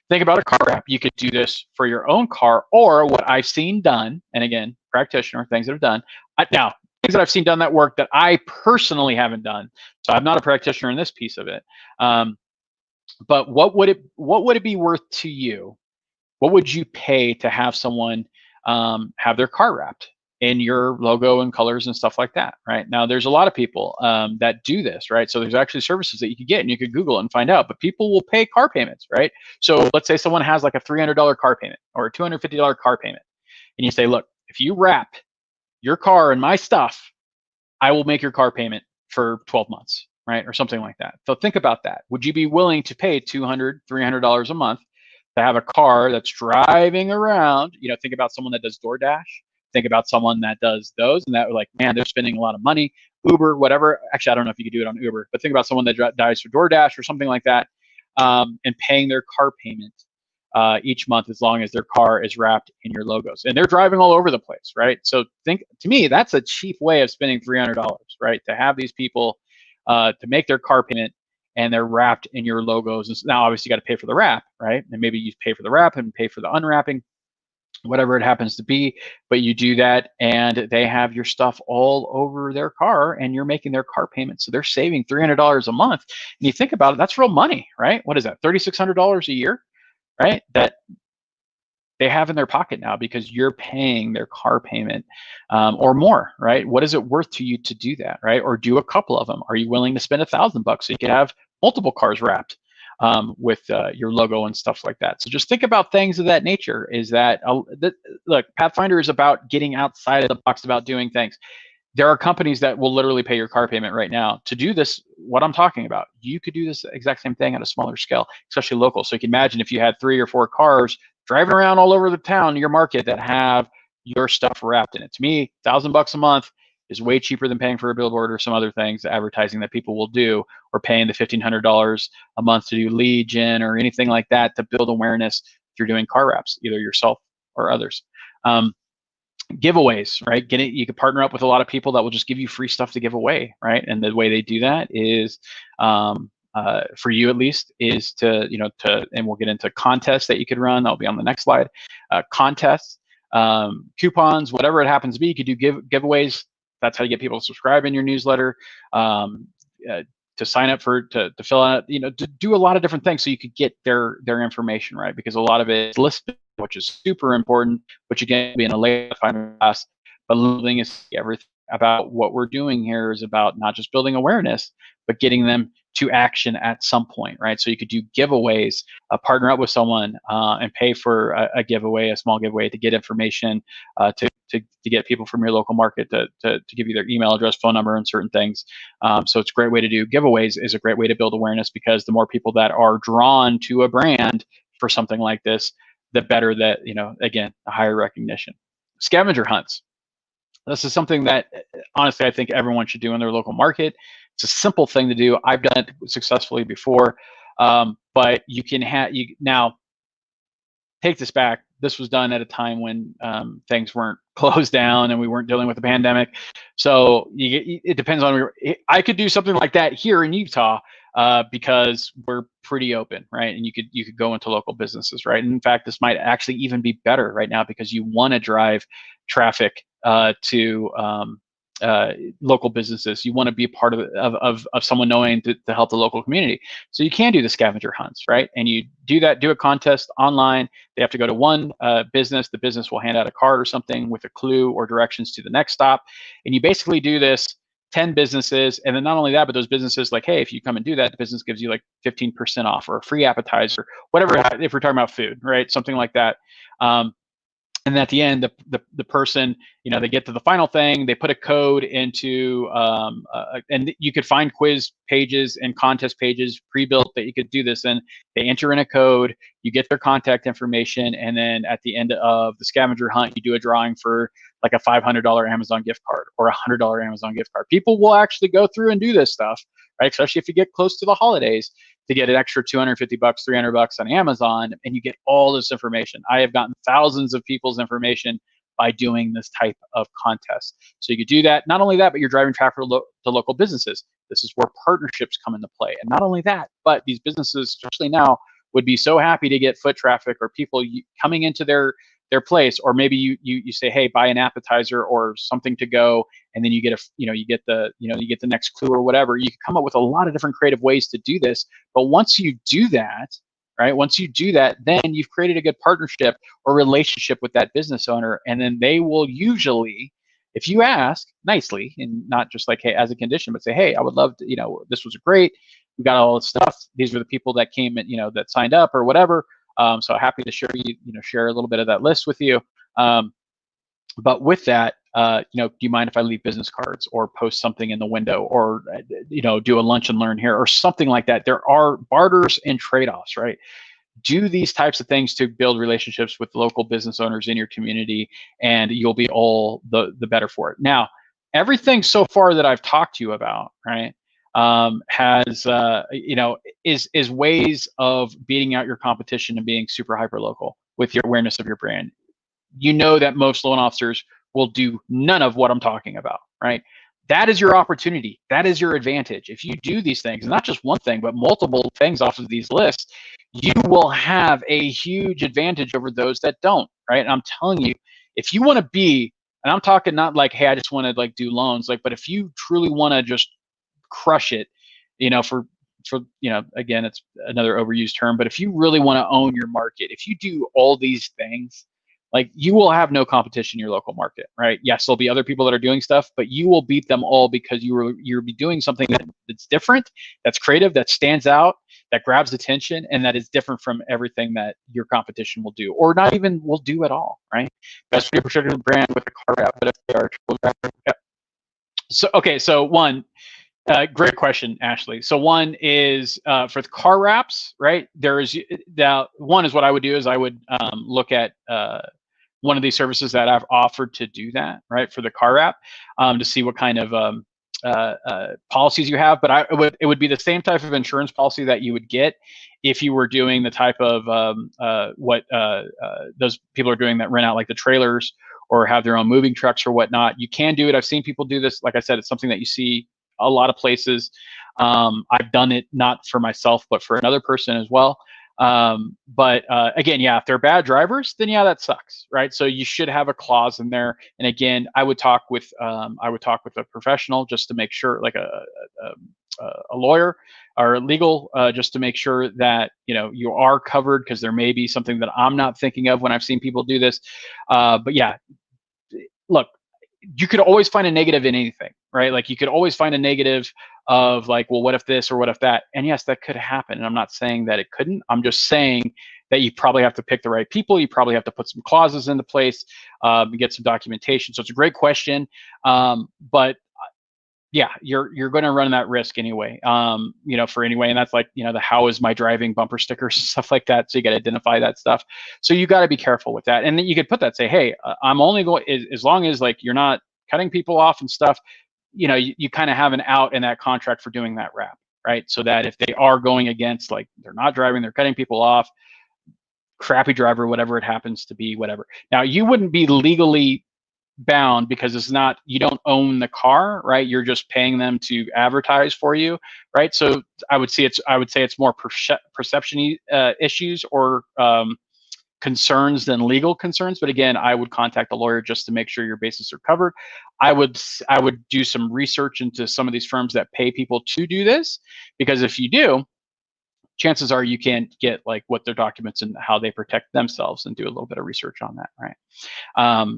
Think about a car wrap. You could do this for your own car, or what I've seen done, and again, practitioner, things that have done. Now, things that I've seen done that work that I personally haven't done. So I'm not a practitioner in this piece of it. But what would it be worth to you? What would you pay to have someone have their car wrapped in your logo and colors and stuff like that, right? Now, there's a lot of people that do this, right? So there's actually services that you could get, and you could Google it and find out, but people will pay car payments, right? So let's say someone has like a $300 car payment or a $250 car payment, and you say, look, if you wrap your car in my stuff, I will make your car payment for 12 months, right? Or something like that. So think about that. Would you be willing to pay $200, $300 a month to have a car that's driving around? Think about someone that does DoorDash. Think about someone that does those, and that like, man, they're spending a lot of money. Uber, whatever. Actually, I don't know if you could do it on Uber, but think about someone that dies for DoorDash or something like that, and paying their car payment each month, as long as their car is wrapped in your logos, and they're driving all over the place, right? So to me, that's a cheap way of spending $300, right? To have these people to make their car payment, and they're wrapped in your logos. And now, obviously, you got to pay for the wrap, right? And maybe you pay for the wrap and pay for the unwrapping, whatever it happens to be, but you do that, and they have your stuff all over their car, and you're making their car payment. So they're saving $300 a month. And you think about it, that's real money, right? What is that, $3,600 a year, right? That they have in their pocket now because you're paying their car payment or more, right? What is it worth to you to do that, right? Or do a couple of them? Are you willing to spend $1,000 so you could have multiple cars wrapped with your logo and stuff like that? So just think about things of that nature. Is that, look, Pathfinder is about getting outside of the box, about doing things. There are companies that will literally pay your car payment right now to do this, what I'm talking about. You could do this exact same thing at a smaller scale, especially local. So you can imagine if you had 3 or 4 cars driving around all over the town, your market, that have your stuff wrapped in it. To me, $1,000 a month is way cheaper than paying for a billboard or some other things, advertising that people will do, or paying the $1,500 a month to do lead gen or anything like that to build awareness if you're doing car wraps, either yourself or others. Giveaways, right? You could partner up with a lot of people that will just give you free stuff to give away, right? And the way they do that is for you at least, is to, and we'll get into contests that you could run. That'll be on the next slide. Contests, coupons, whatever it happens to be. You could do giveaways. That's how you get people to subscribe in your newsletter, to sign up to fill out, to do a lot of different things so you could get their information, right? Because a lot of it is listed, which is super important, which again, being a late Pathfinder class, but building is everything about what we're doing here is about not just building awareness, but getting them to action at some point, right? So you could do giveaways, partner up with someone and pay for a giveaway, a small giveaway, to get information, to get people from your local market to give you their email address, phone number, and certain things. So it's a great way to do giveaways. Is a great way to build awareness, because the more people that are drawn to a brand for something like this, the better that, again, the higher recognition. Scavenger hunts. This is something that honestly I think everyone should do in their local market. It's a simple thing to do. I've done it successfully before, but you can now take this back. This was done at a time when things weren't closed down and we weren't dealing with the pandemic. So it depends on I could do something like that here in Utah because we're pretty open, right? And you could go into local businesses, right? And in fact, this might actually even be better right now because you want to drive traffic to local businesses. You want to be a part of someone knowing to help the local community. So you can do the scavenger hunts, right? And you do a contest online. They have to go to one business. The business will hand out a card or something with a clue or directions to the next stop. And you basically do this 10 businesses. And then not only that, but those businesses, like, hey, if you come and do that, the business gives you like 15% off or a free appetizer, whatever, if we're talking about food, right? Something like that. And at the end, the person, they get to the final thing, they put a code into, and you could find quiz pages and contest pages pre-built that you could do this in. They enter in a code, you get their contact information, and then at the end of the scavenger hunt, you do a drawing for like a $500 Amazon gift card or a $100 Amazon gift card. People will actually go through and do this stuff, right? Especially if you get close to the holidays, to get an extra $250, $300 on Amazon, and you get all this information. I have gotten thousands of people's information by doing this type of contest. So you could do that. Not only that, but you're driving traffic to local businesses. This is where partnerships come into play. And not only that, but these businesses, especially now, would be so happy to get foot traffic or people coming into their place, or maybe you say, hey, buy an appetizer or something to go, and then you get you get the next clue or whatever. You can come up with a lot of different creative ways to do this. But once you do that, right? Once you do that, then you've created a good partnership or relationship with that business owner, and then they will usually, if you ask nicely and not just like, hey, as a condition, but say, hey, I would love to, this was great. We got all this stuff. These were the people that came and, that signed up or whatever. So happy to share a little bit of that list with you. But with that, do you mind if I leave business cards or post something in the window or, do a lunch and learn here or something like that? There are barters and trade-offs, right? Do these types of things to build relationships with local business owners in your community, and you'll be all the better for it. Now, everything so far that I've talked to you about, right, has is ways of beating out your competition and being super hyper local with your awareness of your brand. That most loan officers will do none of what I'm talking about, right? That is your opportunity. That is your advantage. If you do these things, not just one thing, but multiple things off of these lists, you will have a huge advantage over those that don't, right? And I'm telling you, if you want to be, and I'm talking not like, hey, I just want to like do loans, but if you truly want to just crush it, for again, it's another overused term, but if you really want to own your market, if you do all these things, you will have no competition in your local market, right? Yes, there'll be other people that are doing stuff, but you will beat them all because you're doing something that's different, that's creative, that stands out, that grabs attention, and that is different from everything that your competition will do, or not even will do at all, right? Best for your particular brand with a car wrap, but if they are yep. So okay, so one. Great question, Ashley. So one is for the car wraps, right? One is what I would do is I would look at one of these services that I've offered to do that, right, for the car wrap, to see what kind of policies you have. But it would be the same type of insurance policy that you would get if you were doing the type of what those people are doing that rent out like the trailers or have their own moving trucks or whatnot. You can do it. I've seen people do this. Like I said, it's something that you see a lot of places. I've done it not for myself, but for another person as well. But again, yeah, if they're bad drivers, then yeah, that sucks, right? So you should have a clause in there. And again, I would talk with a professional just to make sure, like a lawyer or legal, just to make sure that you are covered, because there may be something that I'm not thinking of when I've seen people do this. But yeah, look, you could always find a negative in anything, right? Like you could always find a negative of like, well, what if this or what if that? And yes, that could happen. And I'm not saying that it couldn't. I'm just saying that you probably have to pick the right people. You probably have to put some clauses into place, get some documentation. So it's a great question. But yeah, you're going to run that risk anyway, for anyway. And that's like, the how is my driving bumper stickers, stuff like that. So you got to identify that stuff. So you got to be careful with that. And then you could put that, say, hey, I'm only going, as long as like you're not cutting people off and stuff, you kind of have an out in that contract for doing that wrap, right? So that if they are going against, like they're not driving, they're cutting people off, crappy driver, whatever it happens to be, whatever. Now you wouldn't be legally bound because you don't own the car, right? You're just paying them to advertise for you, right? So I would say it's more perception issues or concerns than legal concerns. But again, I would contact a lawyer just to make sure your bases are covered. I would do some research into some of these firms that pay people to do this, because if you do, chances are you can get like what their documents and how they protect themselves, and do a little bit of research on that, right?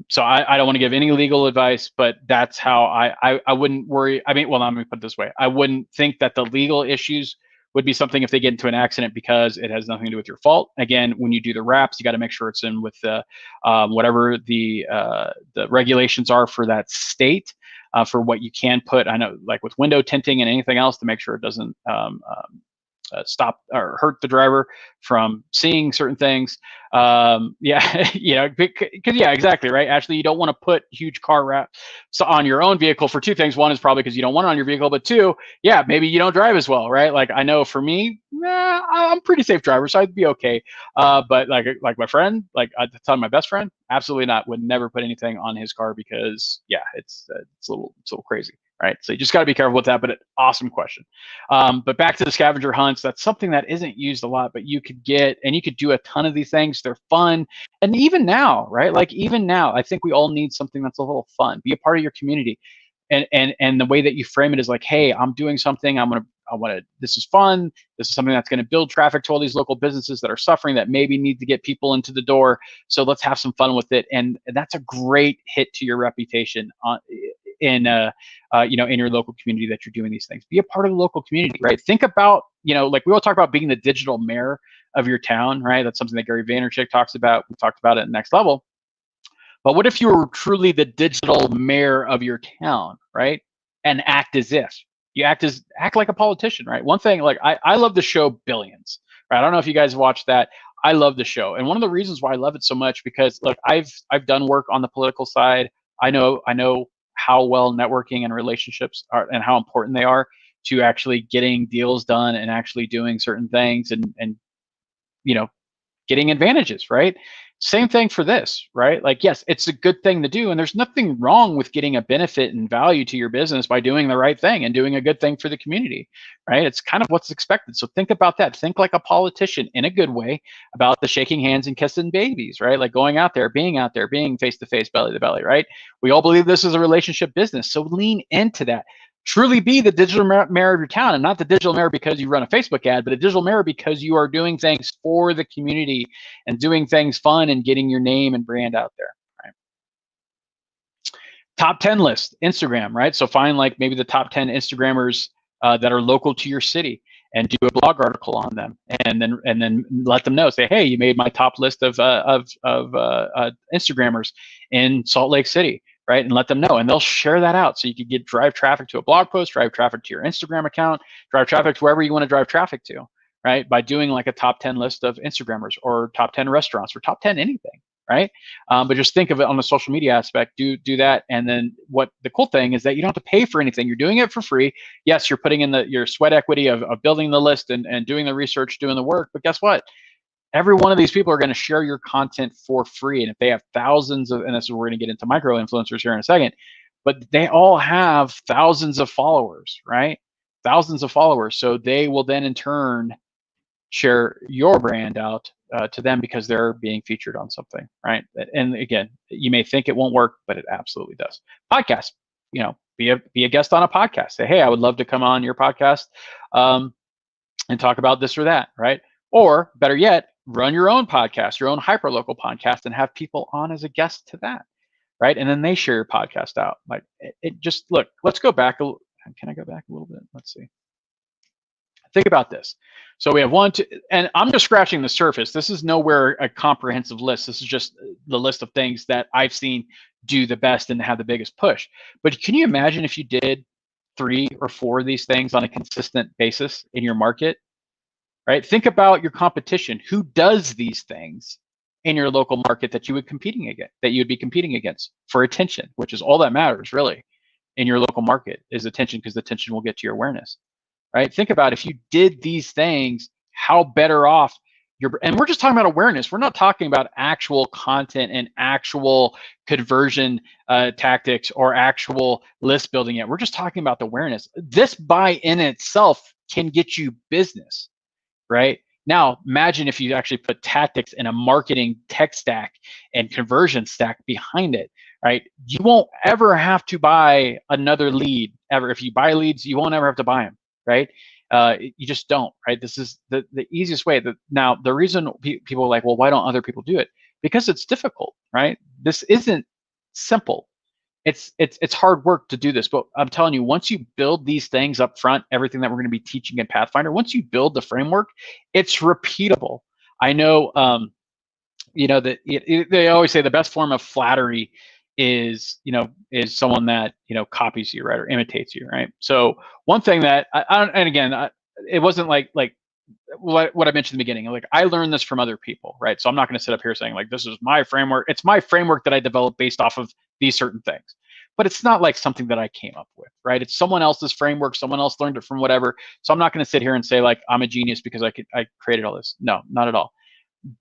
So I don't want to give any legal advice, but that's how I wouldn't worry. I mean, well, let me put it this way. I wouldn't think that the legal issues would be something if they get into an accident, because it has nothing to do with your fault. Again, when you do the wraps, you got to make sure it's in with the whatever the regulations are for that state, for what you can put. I know, like with window tinting and anything else, to make sure it doesn't stop or hurt the driver from seeing certain things. Yeah, because yeah, exactly, right. Actually, you don't want to put huge car wraps on your own vehicle for two things. One is probably because you don't want it on your vehicle, but two, yeah, maybe you don't drive as well, right? Like I know for me, I'm a pretty safe driver, so I'd be okay. But like my friend, like I tell my best friend, absolutely not. Would never put anything on his car, because yeah, it's a little crazy. Right, so you just got to be careful with that. But an awesome question. But back to the scavenger hunts, that's something that isn't used a lot, but you could do a ton of these things. They're fun, and even now, right? Like even now, I think we all need something that's a little fun. Be a part of your community, and the way that you frame it is like, hey, I'm doing something. This is fun. This is something that's going to build traffic to all these local businesses that are suffering, that maybe need to get people into the door. So let's have some fun with it, and that's a great hit to your reputation in your local community, that you're doing these things. Be a part of the local community, right? Think about, like we all talk about being the digital mayor of your town, right? That's something that Gary Vaynerchuk talks about. We talked about it at Next Level. But what if you were truly the digital mayor of your town, right? And act as if you act like a politician, right? One thing, like I love the show Billions, right? I don't know if you guys watched that. I love the show, and one of the reasons why I love it so much, because look, I've done work on the political side. I know how well networking and relationships are, and how important they are to actually getting deals done and actually doing certain things, and getting advantages, right? Same thing for this, right? Like, yes, it's a good thing to do, and there's nothing wrong with getting a benefit and value to your business by doing the right thing and doing a good thing for the community, right? It's kind of what's expected. So think about that. Think like a politician in a good way about the shaking hands and kissing babies, right? Like going out there, being face to face, belly to belly, right? We all believe this is a relationship business, so lean into that. Truly be the digital mayor of your town, and not the digital mayor because you run a Facebook ad, but a digital mayor because you are doing things for the community and doing things fun and getting your name and brand out there, right? Top 10 list, Instagram, right? So find like maybe the top 10 Instagrammers that are local to your city, and do a blog article on them, and then let them know. Say, hey, you made my top list of Instagrammers in Salt Lake City, right? And let them know, and they'll share that out. So you could drive traffic to a blog post, drive traffic to your Instagram account, drive traffic to wherever you want to drive traffic to, right? By doing like a top 10 list of Instagrammers, or top 10 restaurants, or top 10 anything, right? But just think of it on the social media aspect. Do that, and then what the cool thing is that you don't have to pay for anything. You're doing it for free. Yes, you're putting in your sweat equity of building the list and doing the research, doing the work. But guess what? Every one of these people are going to share your content for free. And if they have thousands of, and this is where we're going to get into micro influencers here in a second, but they all have thousands of followers, right? thousands of followers. So they will then in turn share your brand out to them because they're being featured on something, right? And again, you may think it won't work, but it absolutely does. Podcast, be a guest on a podcast. Say, hey, I would love to come on your podcast and talk about this or that, right? Or better yet, run your own podcast, your own hyperlocal podcast, and have people on as a guest to that, right? And then they share your podcast out. Like it just look. Let's go back. Can I go back a little bit? Let's see. Think about this. So we have one, two, and I'm just scratching the surface. This is nowhere a comprehensive list. This is just the list of things that I've seen do the best and have the biggest push. But can you imagine if you did 3 or 4 of these things on a consistent basis in your market, right? Think about your competition. Who does these things in your local market that you would be competing against for attention, which is all that matters really in your local market is attention, because attention will get to your awareness. Right? Think about if you did these things, how better off and we're just talking about awareness. We're not talking about actual content and actual conversion tactics or actual list building yet. We're just talking about the awareness. This by in itself can get you business, right? Now, imagine if you actually put tactics and a marketing tech stack and conversion stack behind it, right? You won't ever have to buy another lead ever. If you buy leads, you won't ever have to buy them. Right? You just don't, right? This is the easiest way. Now, the reason people are like, well, why don't other people do it? Because it's difficult, right? This isn't simple. It's hard work to do this, but I'm telling you, once you build these things up front, everything that we're going to be teaching in Pathfinder, once you build the framework, it's repeatable. I know, that they always say the best form of flattery is someone that copies you, right, or imitates you, right? So one thing that and again, it wasn't like what I mentioned in the beginning. Like I learned this from other people, right? So I'm not going to sit up here saying like this is my framework. It's my framework that I developed based off of these certain things, but it's not like something that I came up with, right? It's someone else's framework. Someone else learned it from whatever. So I'm not going to sit here and say like I'm a genius because I created all this. No, not at all.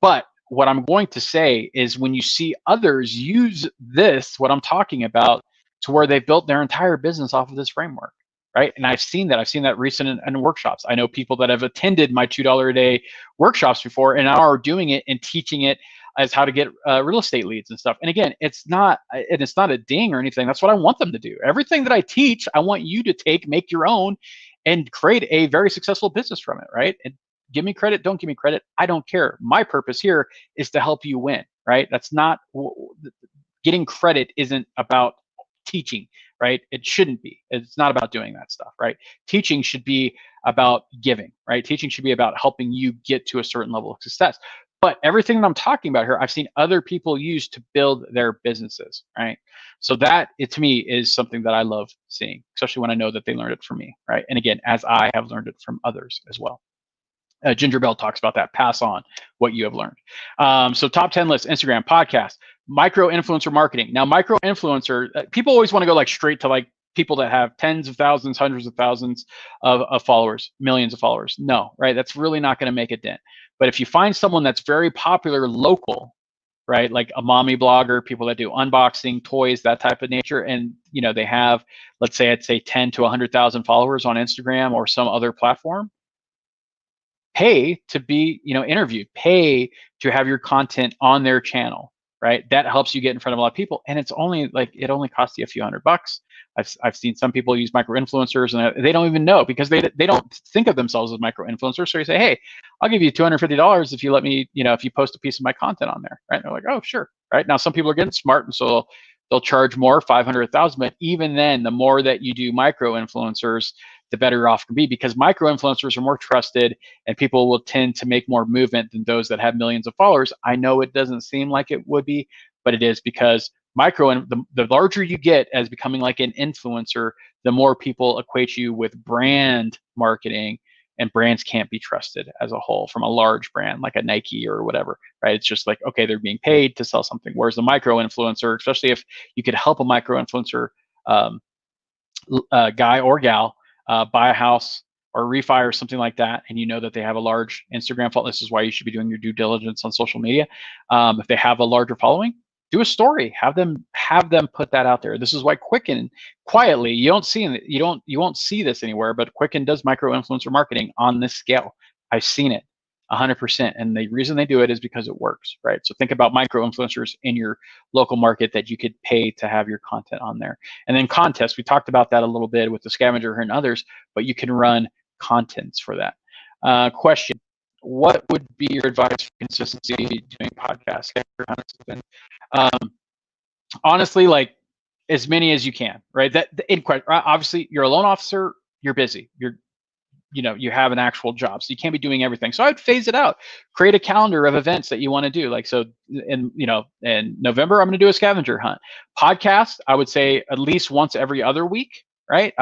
But what I'm going to say is when you see others use this, what I'm talking about, to where they've built their entire business off of this framework, right? And I've seen that recent in workshops. I know people that have attended my $2 a day workshops before and now are doing it and teaching it as how to get real estate leads and stuff. And again, it's not a ding or anything. That's what I want them to do. Everything that I teach, I want you to take, make your own, and create a very successful business from it, right? And give me credit, don't give me credit, I don't care. My purpose here is to help you win, right? That's not, getting credit isn't about teaching, right? It shouldn't be. It's not about doing that stuff, right? Teaching should be about giving, right? Teaching should be about helping you get to a certain level of success. But everything that I'm talking about here, I've seen other people use to build their businesses, right? So that, to me, is something that I love seeing, especially when I know that they learned it from me, right? And again, as I have learned it from others as well. Ginger Bell talks about that. Pass on what you have learned. So top 10 list, Instagram, podcast, micro influencer marketing. Now, micro influencer, people always want to go like straight to like people that have tens of thousands, hundreds of thousands of followers, millions of followers. No, right? That's really not going to make a dent. But if you find someone that's very popular local, right, like a mommy blogger, people that do unboxing, toys, that type of nature, and they have, let's say, I'd say 10 to 100,000 followers on Instagram or some other platform, pay to be interviewed, pay to have your content on their channel, right? That helps you get in front of a lot of people, and it's only like it only costs you a few $100. I've seen some people use micro influencers and they don't even know because they don't think of themselves as micro influencers. So you say, hey, I'll give you $250 if you let me, if you post a piece of my content on there, right? And they're like, oh, sure, right? Now some people are getting smart, and so they'll charge more, 500, 1,000. But even then, the more that you do micro influencers, the better off can be, because micro influencers are more trusted and people will tend to make more movement than those that have millions of followers. I know it doesn't seem like it would be, but it is, because the larger you get as becoming like an influencer, the more people equate you with brand marketing, and brands can't be trusted as a whole from a large brand like a Nike or whatever, right? It's just like, okay, they're being paid to sell something. Whereas the micro influencer, especially if you could help a micro influencer guy or gal buy a house or refi or something like that, and you know that they have a large Instagram following. This is why you should be doing your due diligence on social media. If they have a larger following, do a story, have them put that out there. This is why Quicken quietly, you won't see this anywhere, but Quicken does micro influencer marketing on this scale. I've seen it 100%. And the reason they do it is because it works, right? So think about micro influencers in your local market that you could pay to have your content on there. And then contests, we talked about that a little bit with the scavenger and others, but you can run contents for that. Question: what would be your advice for consistency doing podcasts? Honestly, like as many as you can, right? That obviously you're a loan officer, you're busy, you have an actual job, so you can't be doing everything. So I'd phase it out. Create a calendar of events that you want to do. Like, so in November, I'm going to do a scavenger hunt. Podcast, I would say at least once every other week, right?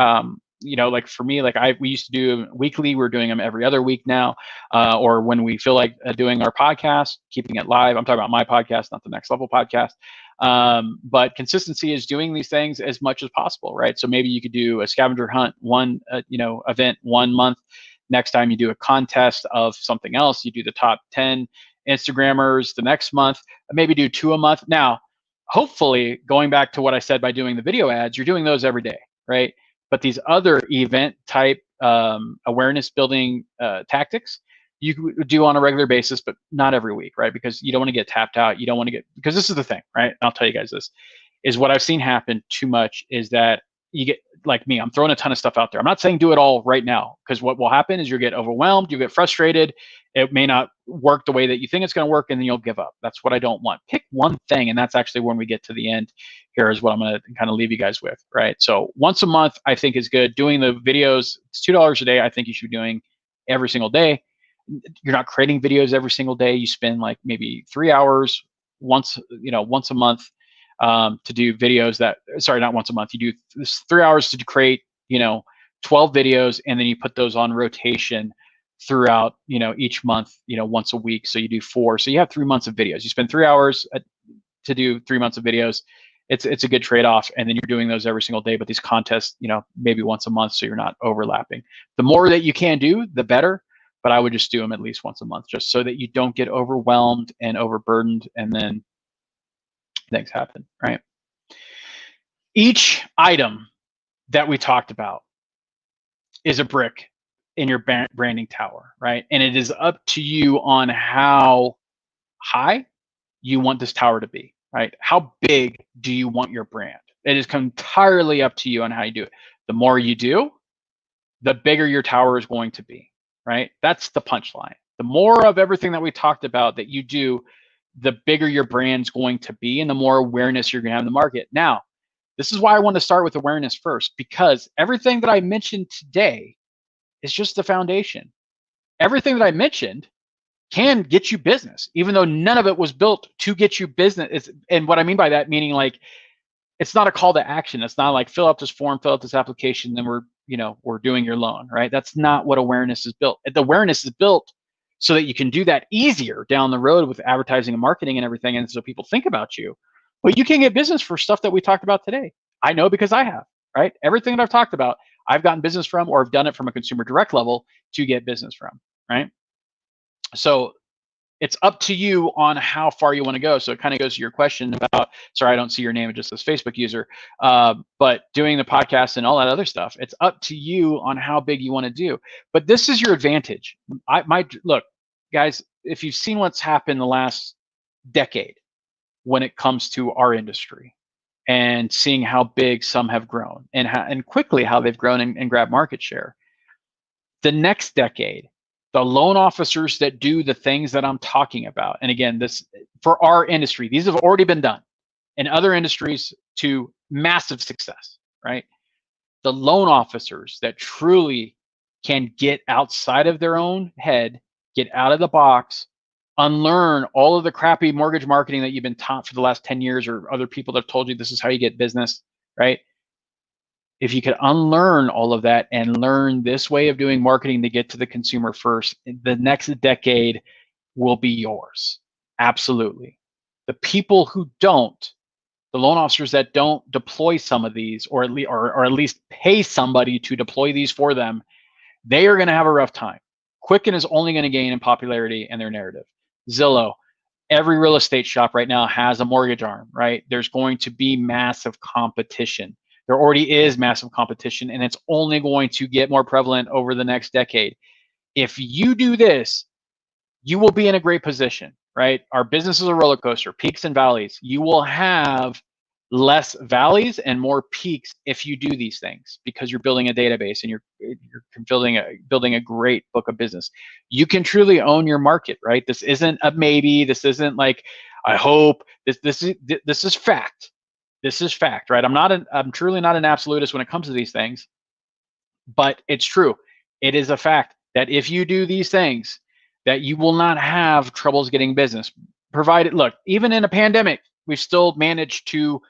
Like for me, like we used to do weekly. We're doing them every other week now, or when we feel like doing our podcast, keeping it live. I'm talking about my podcast, not the Next Level podcast. But consistency is doing these things as much as possible, right? So maybe you could do a scavenger hunt, one event 1 month. Next time you do a contest of something else, you do the top 10 Instagrammers the next month, maybe do 2 a month. Now, hopefully, going back to what I said by doing the video ads, you're doing those every day, right? But these other event type awareness building tactics, you do on a regular basis, but not every week, right? Because you don't want to get tapped out. You don't want to because this is the thing, right? And I'll tell you guys this, is what I've seen happen too much is that you get, like me, I'm throwing a ton of stuff out there. I'm not saying do it all right now, because what will happen is you'll get overwhelmed, you get frustrated. It may not work the way that you think it's going to work, and then you'll give up. That's what I don't want. Pick one thing, and that's actually when we get to the end here is what I'm going to kind of leave you guys with, right? So once a month, I think is good. Doing the videos, it's $2 a day. I think you should be doing every single day. You're not creating videos every single day. You spend like maybe 3 hours once a month to do videos not once a month. You do 3 hours to create, 12 videos, and then you put those on rotation throughout, each month, once a week. So you do 4. So you have 3 months of videos. You spend 3 hours to do 3 months of videos. It's a good trade-off, and then you're doing those every single day. But these contests, maybe once a month, so you're not overlapping. The more that you can do, the better. But I would just do them at least once a month, just so that you don't get overwhelmed and overburdened, and then things happen, right? Each item that we talked about is a brick in your branding tower, right? And it is up to you on how high you want this tower to be, right? How big do you want your brand? It is entirely up to you on how you do it. The more you do, the bigger your tower is going to be, right? That's the punchline. The more of everything that we talked about that you do, the bigger your brand's going to be, and the more awareness you're going to have in the market. Now, this is why I want to start with awareness first, because everything that I mentioned today is just the foundation. Everything that I mentioned can get you business, even though none of it was built to get you business. And what I mean by that, meaning like, it's not a call to action. It's not like fill out this form, fill out this application, then we're doing your loan, right? That's not what awareness is built. The awareness is built so that you can do that easier down the road with advertising and marketing and everything, and so people think about you. But you can get business for stuff that we talked about today. I know, because I have, right? Everything that I've talked about, I've gotten business from, or I've done it from a consumer direct level to get business from, right? So it's up to you on how far you want to go. So it kind of goes to your question about, sorry, I don't see your name, it just says Facebook user, but doing the podcast and all that other stuff, it's up to you on how big you want to do. But this is your advantage. Look, guys, if you've seen what's happened the last decade when it comes to our industry, and seeing how big some have grown, and quickly how they've grown and grabbed market share, the next decade, the loan officers that do the things that I'm talking about, and again, this for our industry, these have already been done in other industries to massive success, right? The loan officers that truly can get outside of their own head, get out of the box, unlearn all of the crappy mortgage marketing that you've been taught for the last 10 years, or other people that have told you this is how you get business, right? If you could unlearn all of that and learn this way of doing marketing to get to the consumer first, the next decade will be yours. Absolutely. The people who don't, the loan officers that don't deploy some of these, or at least pay somebody to deploy these for them, they are going to have a rough time. Quicken is only going to gain in popularity and their narrative. Zillow, every real estate shop right now has a mortgage arm, right? There's going to be massive competition. There already is massive competition, and it's only going to get more prevalent over the next decade. If you do this, you will be in a great position, right? Our business is a roller coaster, peaks and valleys. You will have less valleys and more peaks if you do these things, because you're building a database and you're building a great book of business. You can truly own your market, right? This isn't a maybe. This isn't like I hope. This is fact. This is fact, right? I'm truly not an absolutist when it comes to these things, but it's true. It is a fact that if you do these things, that you will not have troubles getting business. Provided, look, even in a pandemic, we've still managed to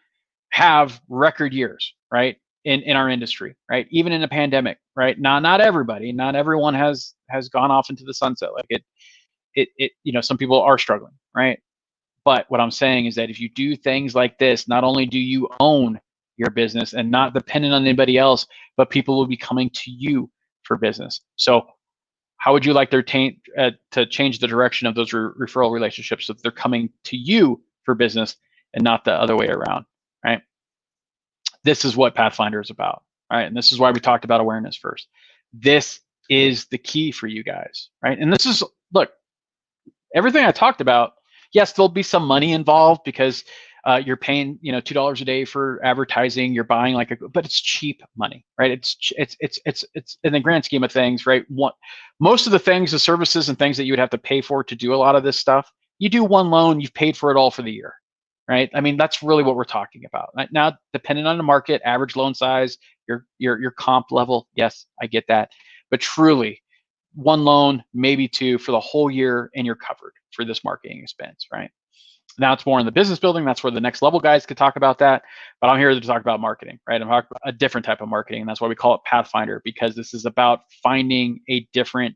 have record years, right? In our industry, right? Even in a pandemic, right? Not everybody, not everyone has gone off into the sunset. Like it some people are struggling, right? But what I'm saying is that if you do things like this, not only do you own your business and not dependent on anybody else, but people will be coming to you for business. So how would you like to change the direction of those referral relationships so that they're coming to you for business and not the other way around, right? This is what Pathfinder is about, right? And this is why we talked about awareness first. This is the key for you guys, right? And this is, look, everything I talked about, yes, there'll be some money involved because you're paying, $2 a day for advertising. You're buying but it's cheap money, right? It's in the grand scheme of things, right? Most of the things, the services and things that you would have to pay for to do a lot of this stuff, you do one loan, you've paid for it all for the year, right? I mean, that's really what we're talking about. Now, depending on the market, average loan size, your comp level, yes, I get that, but truly, one loan, maybe two for the whole year, and you're covered for this marketing expense, right? Now it's more in the business building. That's where the next level guys could talk about that. But I'm here to talk about marketing, right? I'm talking about a different type of marketing. And that's why we call it Pathfinder, because this is about finding a different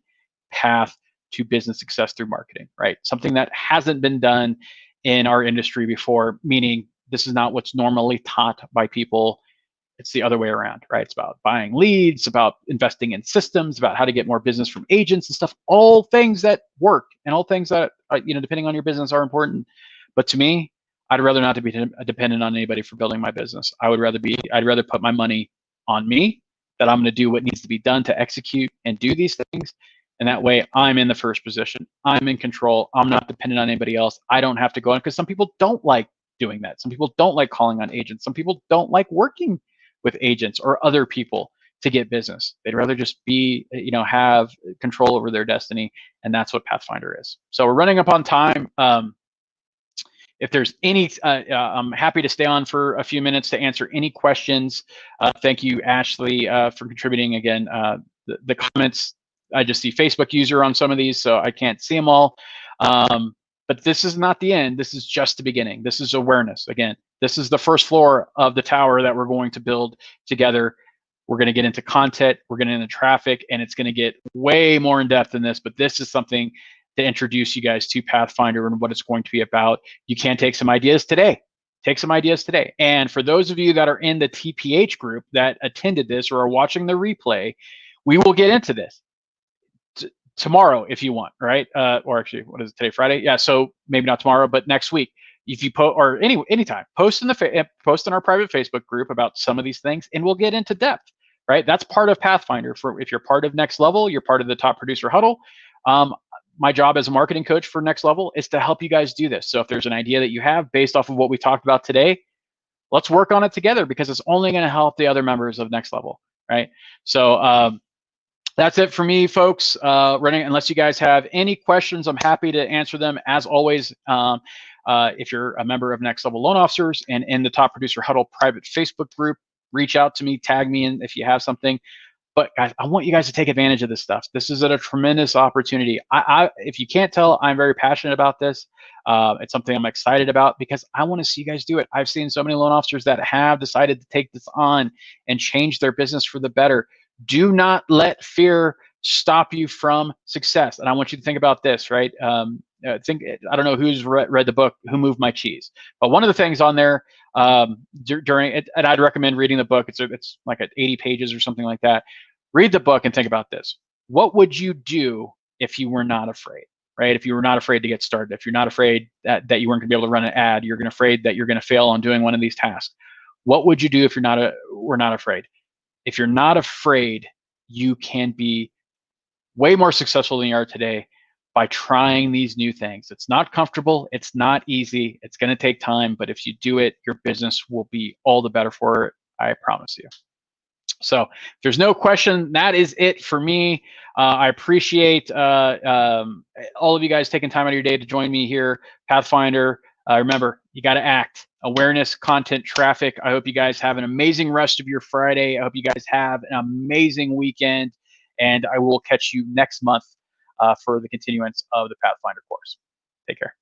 path to business success through marketing, right? Something that hasn't been done in our industry before, meaning this is not what's normally taught by people. It's the other way around, right? It's about buying leads, about investing in systems, about how to get more business from agents and stuff, all things that work and all things that, depending on your business are important. But to me, I'd rather not to be dependent on anybody for building my business. I'd rather put my money on me, that I'm going to do what needs to be done to execute and do these things. And that way I'm in the first position. I'm in control. I'm not dependent on anybody else. I don't have to go in, because some people don't like doing that. Some people don't like calling on agents. Some people don't like working with agents or other people to get business. They'd rather just be, have control over their destiny. And that's what Pathfinder is. So we're running up on time. If there's any, I'm happy to stay on for a few minutes to answer any questions. Thank you, Ashley, for contributing again. The comments, I just see Facebook user on some of these, so I can't see them all. But this is not the end. This is just the beginning. This is awareness. Again, this is the first floor of the tower that we're going to build together. We're going to get into content, we're going to get into traffic, and it's going to get way more in depth than this. But this is something to introduce you guys to Pathfinder and what it's going to be about. You can take some ideas today. Take some ideas today. And for those of you that are in the TPH group that attended this or are watching the replay, we will get into this tomorrow if you want, right? Or actually, what is it today? Friday? Yeah. So maybe not tomorrow, but next week, if you post, or anytime, post in our private Facebook group about some of these things, and we'll get into depth, right? That's part of Pathfinder. For if you're part of Next Level, you're part of the Top Producer Huddle. My job as a marketing coach for Next Level is to help you guys do this. So if there's an idea that you have based off of what we talked about today, let's work on it together, because it's only going to help the other members of Next Level, right? So that's it for me, folks. Unless you guys have any questions, I'm happy to answer them. As always, if you're a member of Next Level Loan Officers and in the Top Producer Huddle private Facebook group, reach out to me, tag me in if you have something. But guys, I want you guys to take advantage of this stuff. This is a tremendous opportunity. If you can't tell, I'm very passionate about this. It's something I'm excited about, because I want to see you guys do it. I've seen so many loan officers that have decided to take this on and change their business for the better. Do not let fear stop you from success. And I want you to think about this, right? I don't know who's read the book, Who Moved My Cheese? But one of the things on there during it, and I'd recommend reading the book. It's like at 80 pages or something like that. Read the book and think about this. What would you do if you were not afraid? right? If you were not afraid to get started, if you're not afraid that you weren't going to be able to run an ad, you're afraid that you're going to fail on doing one of these tasks. What would you do if we're not afraid? If you're not afraid, you can be way more successful than you are today by trying these new things. It's not comfortable. It's not easy. It's going to take time. But if you do it, your business will be all the better for it. I promise you. So if there's no question, that is it for me. I appreciate all of you guys taking time out of your day to join me here. Pathfinder, remember, you got to act. Awareness, content, traffic. I hope you guys have an amazing rest of your Friday. I hope you guys have an amazing weekend. And I will catch you next month for the continuance of the Pathfinder course. Take care.